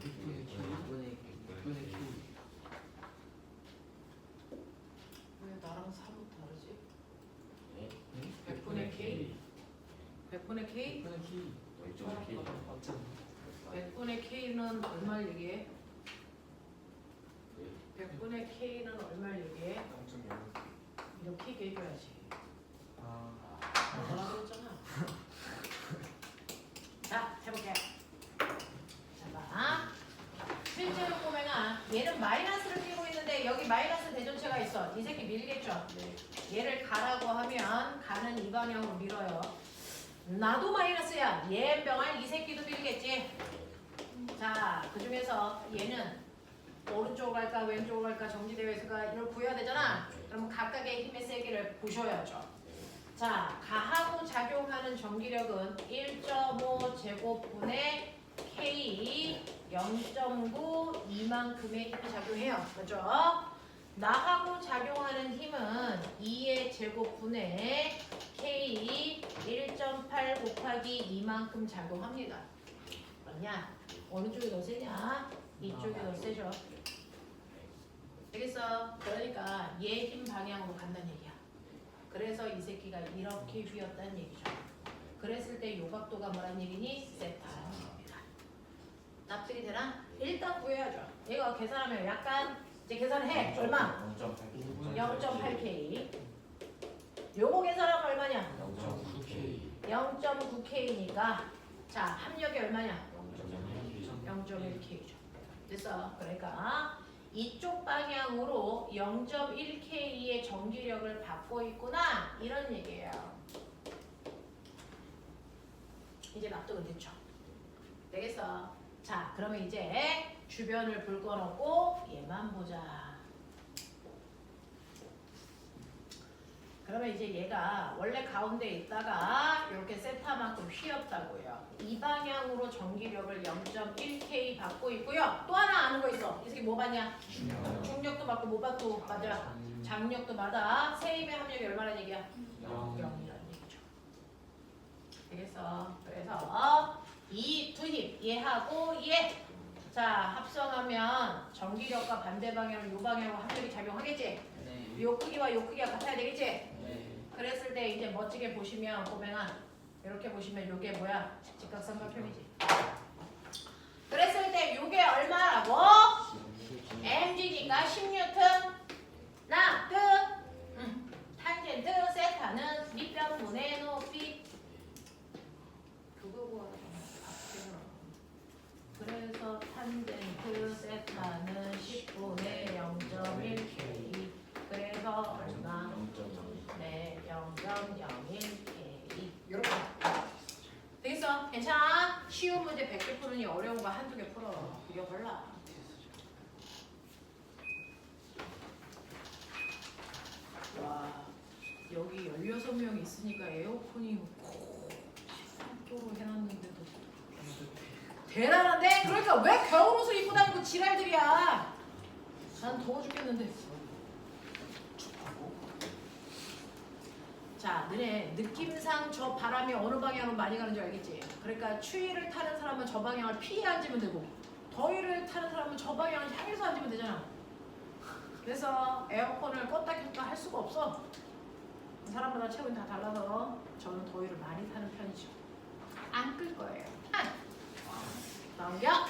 100분의 K. 왜 나랑 사뭇 다르지? 네? 100분의 K? 100분의 K? 100분의 K. 100분의 K는 얼마를 얘기해? 100분의 K는 얼마를 얘기해? 0.0. 이렇게 얘기해줘야지. 아. 뭐라 그랬잖아. 자, 해볼게. 자, 봐. 실제로 꼬맹아, 얘는 마이너스를 끼고 있는데 여기 마이너스 대전체가 있어. 이 새끼 밀겠죠? 얘를 가라고 하면 가는 이 방향으로 밀어요. 나도 마이너스야. 얘 병알 이 새끼도 밀겠지? 자, 그 중에서 얘는 오른쪽으로 갈까 왼쪽으로 갈까 정지대회에서가 이걸 구해야 되잖아. 그러면 각각의 힘의 세기를 보셔야죠. 자, 가하고 작용하는 전기력은 1.5 제곱분의 K 0.9 이만큼의 힘이 작용해요. 그렇죠? 나하고 작용하는 힘은 2의 제곱분의 K 1.8 곱하기 이만큼 작용합니다. 맞냐? 어느 쪽이 더 세냐? 이쪽이 더 세죠. 되겠어? 그러니까 얘 힘 방향으로 간다는 얘기야. 그래서 이 새끼가 이렇게 휘었다는 얘기죠. 그랬을 때 요 각도가 뭐란 얘기니? 세타라는 얘기입니다. 납득이 되나? 일단 구해야죠. 이거 계산하면 약간 이제 계산해. 얼마? 0.8K. 요거 계산하면 얼마냐? 0.9K. 0.9K니까 자 합력이 얼마냐? 0.1K죠. 됐어. 그러니까 이쪽 방향으로 0.1K의 전기력을 받고 있구나 이런 얘기예요. 이제 납득은 됐죠. 되겠어. 자 그러면 이제 주변을 불 꺼놓고 얘만 보자. 그러면 이제 얘가 원래 가운데 있다가 이렇게 세타만큼 휘었다고요. 이 방향으로 전기력을 0.1K 받고 있고요. 또 하나 아는 거 있어. 이 새끼 뭐 받냐? 중력도 받고 뭐 받고 맞아. 장력도 받아. 세 힘의 합력이 얼마나 얘기야? 0이라는 얘기죠. 되겠어. 그래서 이 두 힘 얘하고 얘 자 합성하면 전기력과 반대 방향으로 이 방향으로 합력이 작용하겠지? 네. 요 크기와 요 크기가 같아야 되겠지? 네. 그랬을 때 이제 멋지게 보시면 고뱅아 이렇게 보시면 요게 뭐야? 직각삼각형이지. 그랬을 때 요게 얼마라고? mg니까 10N 납득. 탄젠트 세타는 밑변분의 높이 그거 구하라. 그래서 탄젠트 세타는 10분의 0.1K. 그래서 얼마? 네, 0.01K. 이렇게. 되겠어? 괜찮아? 쉬운 문제 100개 푸느니 어려운 거 한두 개 풀어. 그게 몰라. 와, 여기 16명 있으니까 에어컨이 13도로 해놨는데도 대단한데? 그러니까 왜 겨울 옷을 입고 다니고 지랄들이야? 난 더워 죽겠는데. 자, 너네 느낌상 저 바람이 어느 방향으로 많이 가는 줄 알겠지? 그러니까 추위를 타는 사람은 저 방향을 피해 앉으면 되고 더위를 타는 사람은 저 방향을 향해서 앉으면 되잖아. 그래서 에어컨을 껐다 켰다 할 수가 없어. 사람마다 체온이 다 달라서 저는 더위를 많이 타는 편이죠. 안 끌 거예요. 넘겨.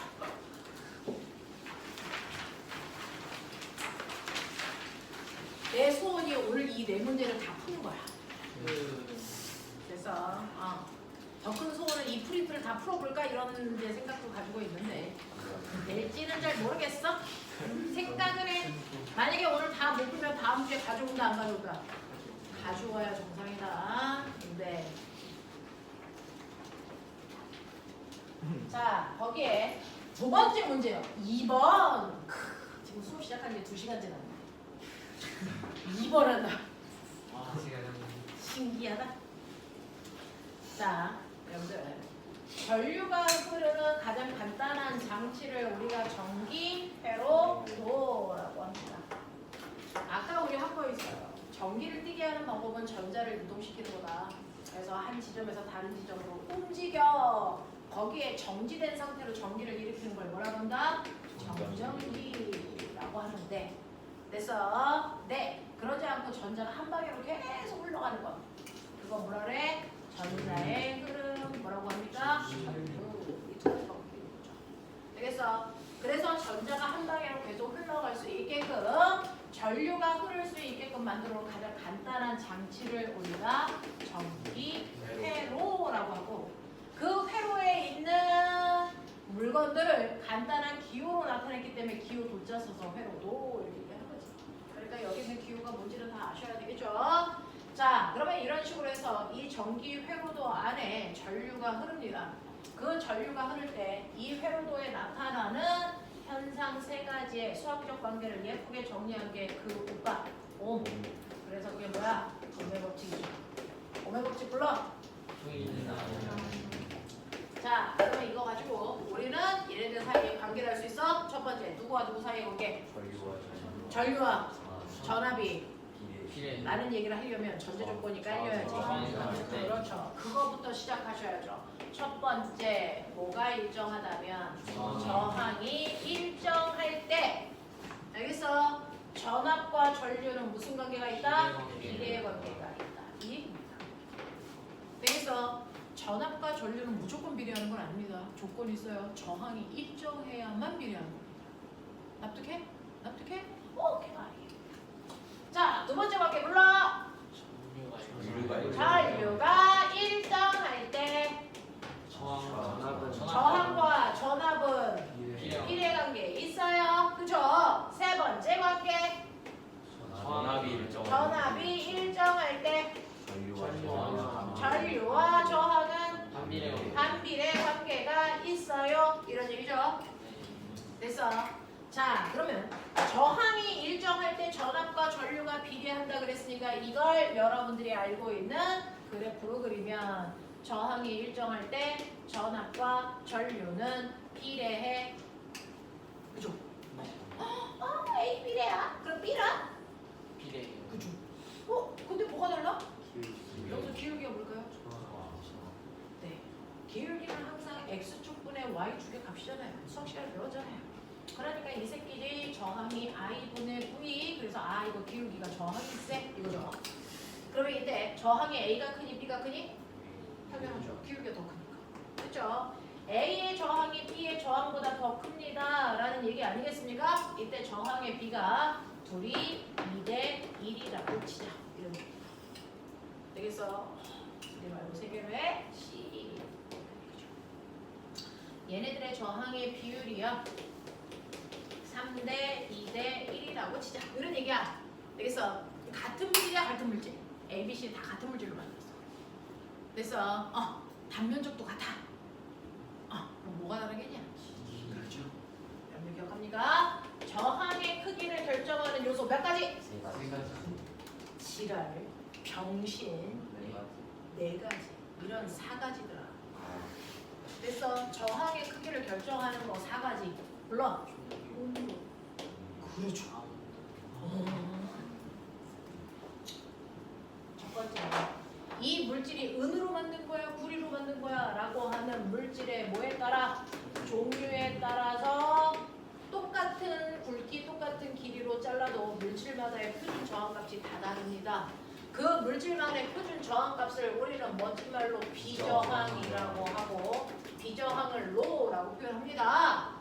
내 소원이 오늘 이 네 문제를 다 푸는 거야. 그래서 더 큰 소원은 이 프린트를 다 풀어볼까 이런 이제 생각도 가지고 있는데 될지는 잘 모르겠어. 생각은 해. 만약에 오늘 다 못 풀면 다음 주에 가져온다 안 가져올까? 가져와야 정상이다. 네. 자 거기에 두 번째 문제요. 2번. 지금 수업 시작한 지 2시간 지났네. 2번 한다. 신기하다. 자, 여러분들 전류가 흐르는 가장 간단한 장치를 우리가 전기회로도라고 합니다. 아까 우리 한 거 있어요. 전기를 띠게 하는 방법은 전자를 이동시키는 거다. 그래서 한 지점에서 다른 지점으로 움직여. 거기에 정지된 상태로 전기를 일으키는 걸 뭐라고 한다? 정전기라고 하는데 됐어? 네. 그러지 않고 전자가 한 방향으로 계속 흘러가는 거. 그거 뭐라 그래? 전자의 흐름 뭐라고 합니까? 전류. 되겠어? 그래서 전자가 한 방향으로 계속 흘러갈 수 있게끔 전류가 흐를 수 있게끔 만들어 놓은 가장 간단한 장치를 우리가 전기 회로라고 하고 그 회로에 있는 물건들을 간단한 기호로 나타냈기 때문에 기호 도자 써서 회로도 이렇게 얘기하는 거지. 그러니까 여기 있는 기호가 뭔지는 다 아셔야 되겠죠? 자, 그러면 이런 식으로 해서 이 전기 회로도 안에 전류가 흐릅니다. 그 전류가 흐를 때 이 회로도에 나타나는 현상 세 가지의 수학적 관계를 예쁘게 정리한 게 그 오빠 옴. 그래서 그게 뭐야? 오메 법칙이죠. 오메 법칙 불러. 자, 그러면 이거 가지고 우리는 얘네들 사이에 관계를 할 수 있어. 첫 번째, 누구와 누구 사이에 관계? 전류와 전압이 비례. 라는 얘기를 하려면 전제 조건이 깔려야지. 그렇죠. 그거부터 시작하셔야죠. 첫 번째, 뭐가 일정하다면 저항이 일정할 때 알겠어? 전압과 전류는 무슨 관계가 있다? 비례 관계가 있다. 이 얘기입니다. 되겠어? 전압과 전류는 무조건 비례하는 건 아닙니다. 조건이 있어요. 저항이 일정해야만 비례하는 겁니다. 납득해? 납득해? 오케이. 자, 두 번째 관계 불러. 전류가 일정할 때 저항과 전압은 비례 관계 있어요. 그죠? 세 번째 관계 전압이 일정할 때 전류와 저항은 반비례 관계가 있어요. 이런 얘기죠. 됐어. 자, 그러면 저항이 일정할 때 전압과 전류가 비례한다 그랬으니까 이걸 여러분들이 알고 있는 그래프로 그리면 저항이 일정할 때 전압과 전류는 비례해. 그죠? A 비례야. 그럼 B라? 비례해요. 그죠? 근데 뭐가 달라? 여기서 기울기가 뭘까요? 네. 기울기는 항상 X축분의 Y축의 값이잖아요. 수학 시간에 배웠잖아요. 그러니까 이 새끼들이 저항이 I분의 V, 그래서 이거 기울기가 저항이 세 이거죠. 그러면 이때 저항이 A가 크니 B가 크니? 당연하죠. 기울기가 더 크니까. 그렇죠? A의 저항이 B의 저항보다 더 큽니다 라는 얘기 아니겠습니까? 이때 저항의 B가 둘이 2대 1이라고 치자. 이런 얘기. 되겠어? 2개 말고 3개로 해. C. 얘네들의 저항의 비율이요 3대 2대 1이라고 치자. 이런 얘기야. 되겠어? 같은 물질이야, 같은 물질. A, B, C 다 같은 물질로 만들었어. 됐어? 단면적도 같아. 그럼 뭐가 다르겠냐? 그렇죠. 여러분 기억합니까? 저항의 크기를 결정하는 요소 몇 가지? 세 가지. 지랄, 병신, 네 가지. 이런 4가지더라. 됐어? 저항의 크기를 결정하는 거 4가지. 불러. 그렇죠. 첫 번째, 이 물질이 은으로 만든 거야, 구리로 만든 거야 라고 하는 물질의 뭐에 따라? 종류에 따라서 똑같은 굵기, 똑같은 길이로 잘라도 물질마다의 표준 저항값이 다 다릅니다. 그 물질만의 표준 저항값을 우리는 멋진 말로 비저항이라고 하고 비저항을 로라고 표현합니다.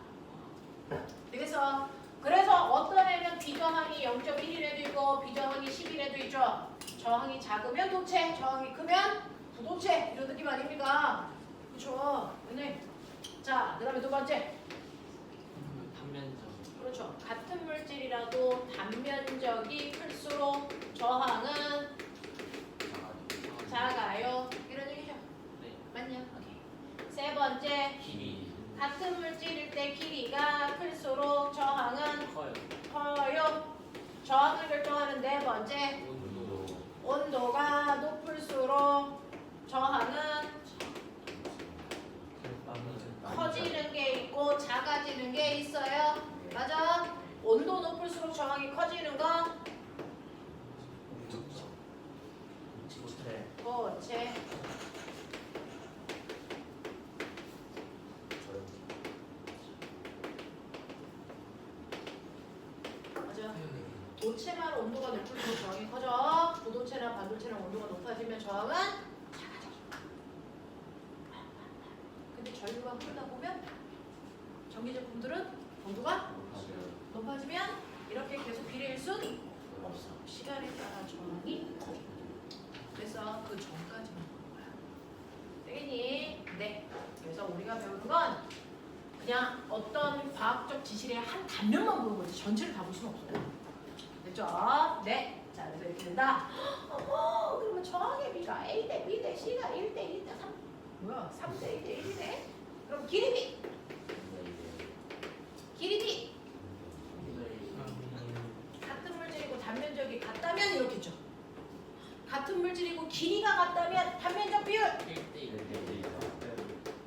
되겠어? 그래서 어떤 애는 비저항이 0.1이라도 있고 비저항이 10이라도 있죠. 저항이 작으면 도체, 저항이 크면 부도체 이런 느낌 아닙니까? 그렇죠? 네. 자, 그 다음에 두 번째. 단면적. 그렇죠. 같은 물질이라도 단면적이 클수록 저항은 작아요. 이런 얘기죠. 네. 맞냐? 오케이. 세 번째. 같은 물질일 때 길이가 클수록 저항은 커요. 커요. 저항을 결정하는 네 번째. 온도가 높을수록 저항은 커지는 게 있고 작아지는 게 있어요. 맞아? 온도 높을수록 저항이 커지는 건 고체. 도체만 온도가 높을수록 저항이 커져. 부도체나 반도체나 온도가 높아지면 저항은 작아져. 근데 전류가 흐르다 보면 전기 제품들은 온도가 높아지면 이렇게 계속 비례일 순 없어. 시간에 따라 저항이 커져. 그래서 그 전까지만 보는 거야. 되겠니? 네. 그래서 우리가 배우는 건 그냥 어떤 과학적 지실의 한 단면만 보는 거지 전체를 다 볼 수는 없어요. 됐죠? 네. 자, 그래서 이렇게 된다. 그러면 저항의 비가 A 대 B 대 C가 1 대 2 대 3 뭐야? 3 대 2 대 1이네? 그럼 길이 B. 길이 B. 같은 물질이고 단면적이 같다면 이렇겠죠. 같은 물질이고 길이가 같다면 단면적 비율. 1대1.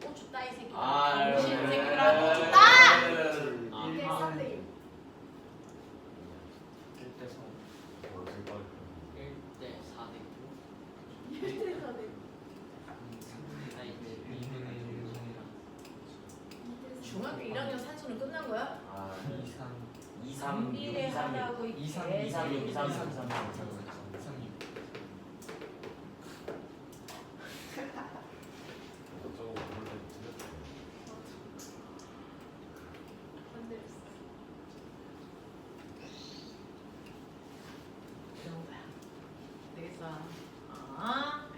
또 줬다 이 새끼. 아, 당신 네. 새끼들아 또 줬다. 아, 1대 3대 1. 1대 3. 1대 4대 1대 4대 1. 중학교 1학년 산수는 끝난 거야? 2, 3. 비례하다고 이 2, 3. 개새끼. 2, 3. 2, 3. 2, 3. 2, 3. 건드렸어. 이런 거야. 되겠어?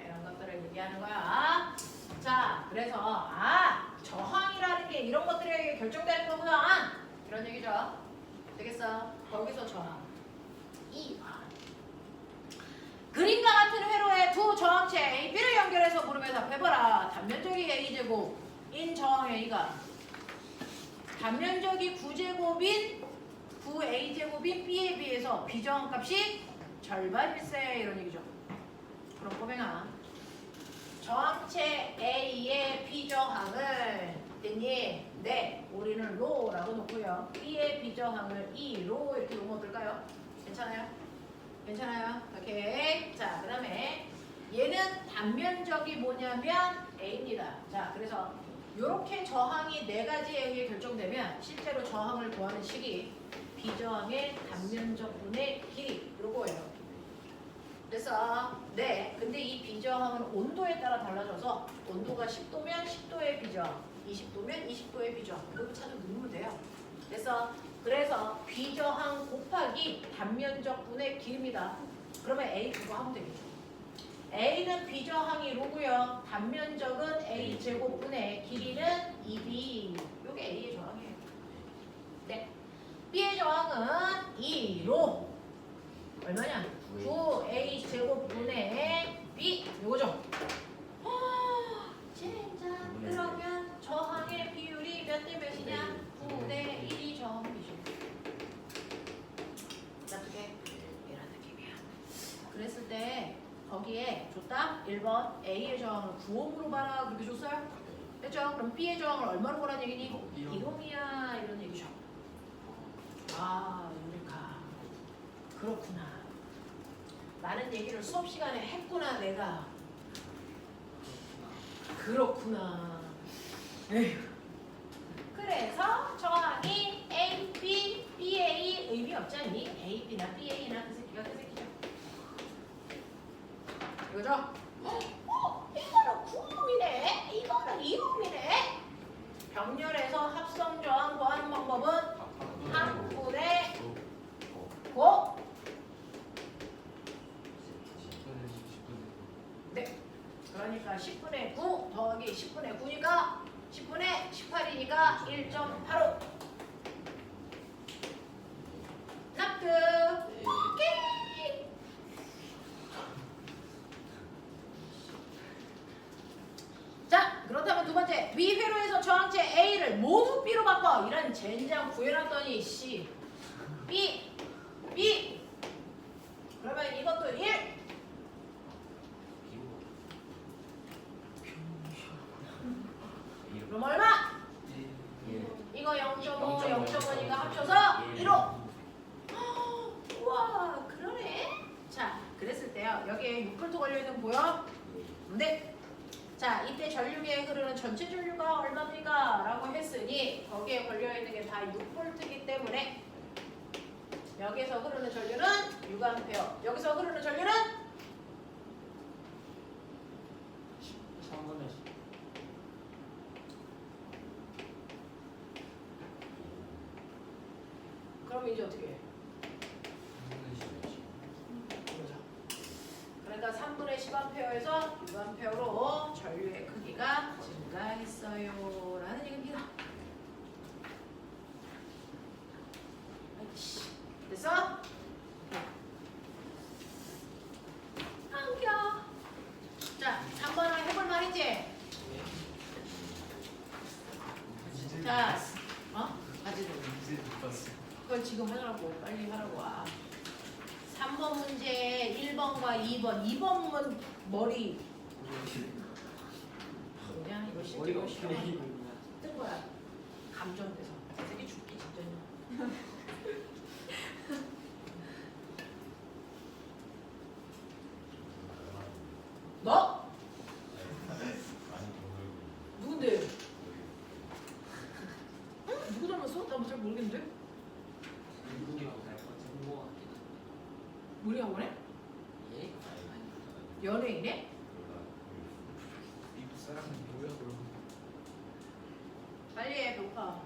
이런 것들을 얘기하는 거야. 자, 그래서 저항이라는 게 이런 것들이 결정되는 거구나. 이런 얘기죠. 되겠어? 거기서 저항. 그림과 같은 회로의 두 저항체 A, B를 연결해서 물음에 답해봐라. 단면적이 A제곱인 저항 A가 단면적이 9제곱인 9A제곱인 B에 비해서 비저항 값이 절반일세 이런 얘기죠. 그럼 꼬맹아 저항체 A의 비저항을 됐니? 네, 우리는 로라고 놓고요. B의 비저항을 E로 이렇게 놓으면 어떨까요? 괜찮아요? 괜찮아요? 오케이. 자, 그 다음에 얘는 단면적이 뭐냐면 A입니다. 자, 그래서 이렇게 저항이 네 가지에 의해 결정되면 실제로 저항을 구하는 식이 비저항의 단면적분의 길이 이거예요. 그래서 네, 근데 이 비저항은 온도에 따라 달라져서 온도가 10도면 10도의 비저항, 20도면 20도의 비저항 이거 찾아 누르면 돼요. 그래서 비저항 곱하기 단면적분의 길입니다. 그러면 A 그거 하면 되겠죠. A는 비저항이 로고요. 단면적은 A 제곱분의 길이는 2B. 이게 A의 저항이에요. 네. B의 저항은 2로 얼마냐? 9A 제곱분의 B 이거죠. 진짜 그러면 저항의 비율이 몇 대 몇이냐? 9대 1이 저항비죠. 어떻게? 이런 느낌이야. 그랬을 때 거기에 줬다? 1번 A의 저항을 9옴으로 봐라 그렇게 줬어요? 됐죠? 그럼 B의 저항을 얼마로 보라는 얘기니? 1옴이야 이런 얘기죠. 유리카 그렇구나. 많은 얘기를 수업 시간에 했구나 내가. 그렇구나. 에휴. 그래서 저항이 A, B, BA 의미 없지 않니? A, B나 BA나 그 새끼가 그 새끼죠. 이거죠? 이거는 9옴이네. 이거는 2옴이네. 병렬에서 합성 저항 구하는 방법은 합분의 9. 네. 그러니까 10분의 9 더하기 10분의 9니까 10분의 18이니까 1.85. 납득. 오케이. 자, 그렇다면 두 번째 위 회로에서 저항체 A를 모두 B로 바꿔. 이런 젠장 구해놨더니 C B 그러면 이것도 1. 그럼 얼마? 이거 0.5, 0.5니까 합쳐서 1호. 우와, 그러네. 자, 그랬을 때요. 여기에 6V 걸려있는 거 보여? 네. 자, 이때 전류계에 흐르는 전체 전류가 얼마입니까? 라고 했으니 거기에 걸려있는 게 다 6V이기 때문에 여기서 흐르는 전류는 6A. 여기서 흐르는 전류는 3분의 10. 그럼 이제 어떻게 해? 3분의 10. 그러니까 3분의 10A에서 6A로 전류의 크기가 증가했어요. 라는 얘기입니다. 아이씨. 됐어? 안겨. 자, 3번을 해볼만 했지? 자, 아직 그걸 지금 하라고. 빨리 하라고 와. 3번 문제 1번과 2번. 2번은 머리. 뭐냐? 이거 실제 머리가 이거 어떻게 시험에 되는 뜬 거야. 감전돼서. 이 새끼 죽기 직전이야. 너? 누군데? 응? 누구 닮았어? 나 잘 모르겠는데? 미국이라고 할 것 같은 거 같긴 한데. 우리 학원에? 예? 연예인에? 미국 사람은 뭐야 그럼? 빨리 해, 배고파.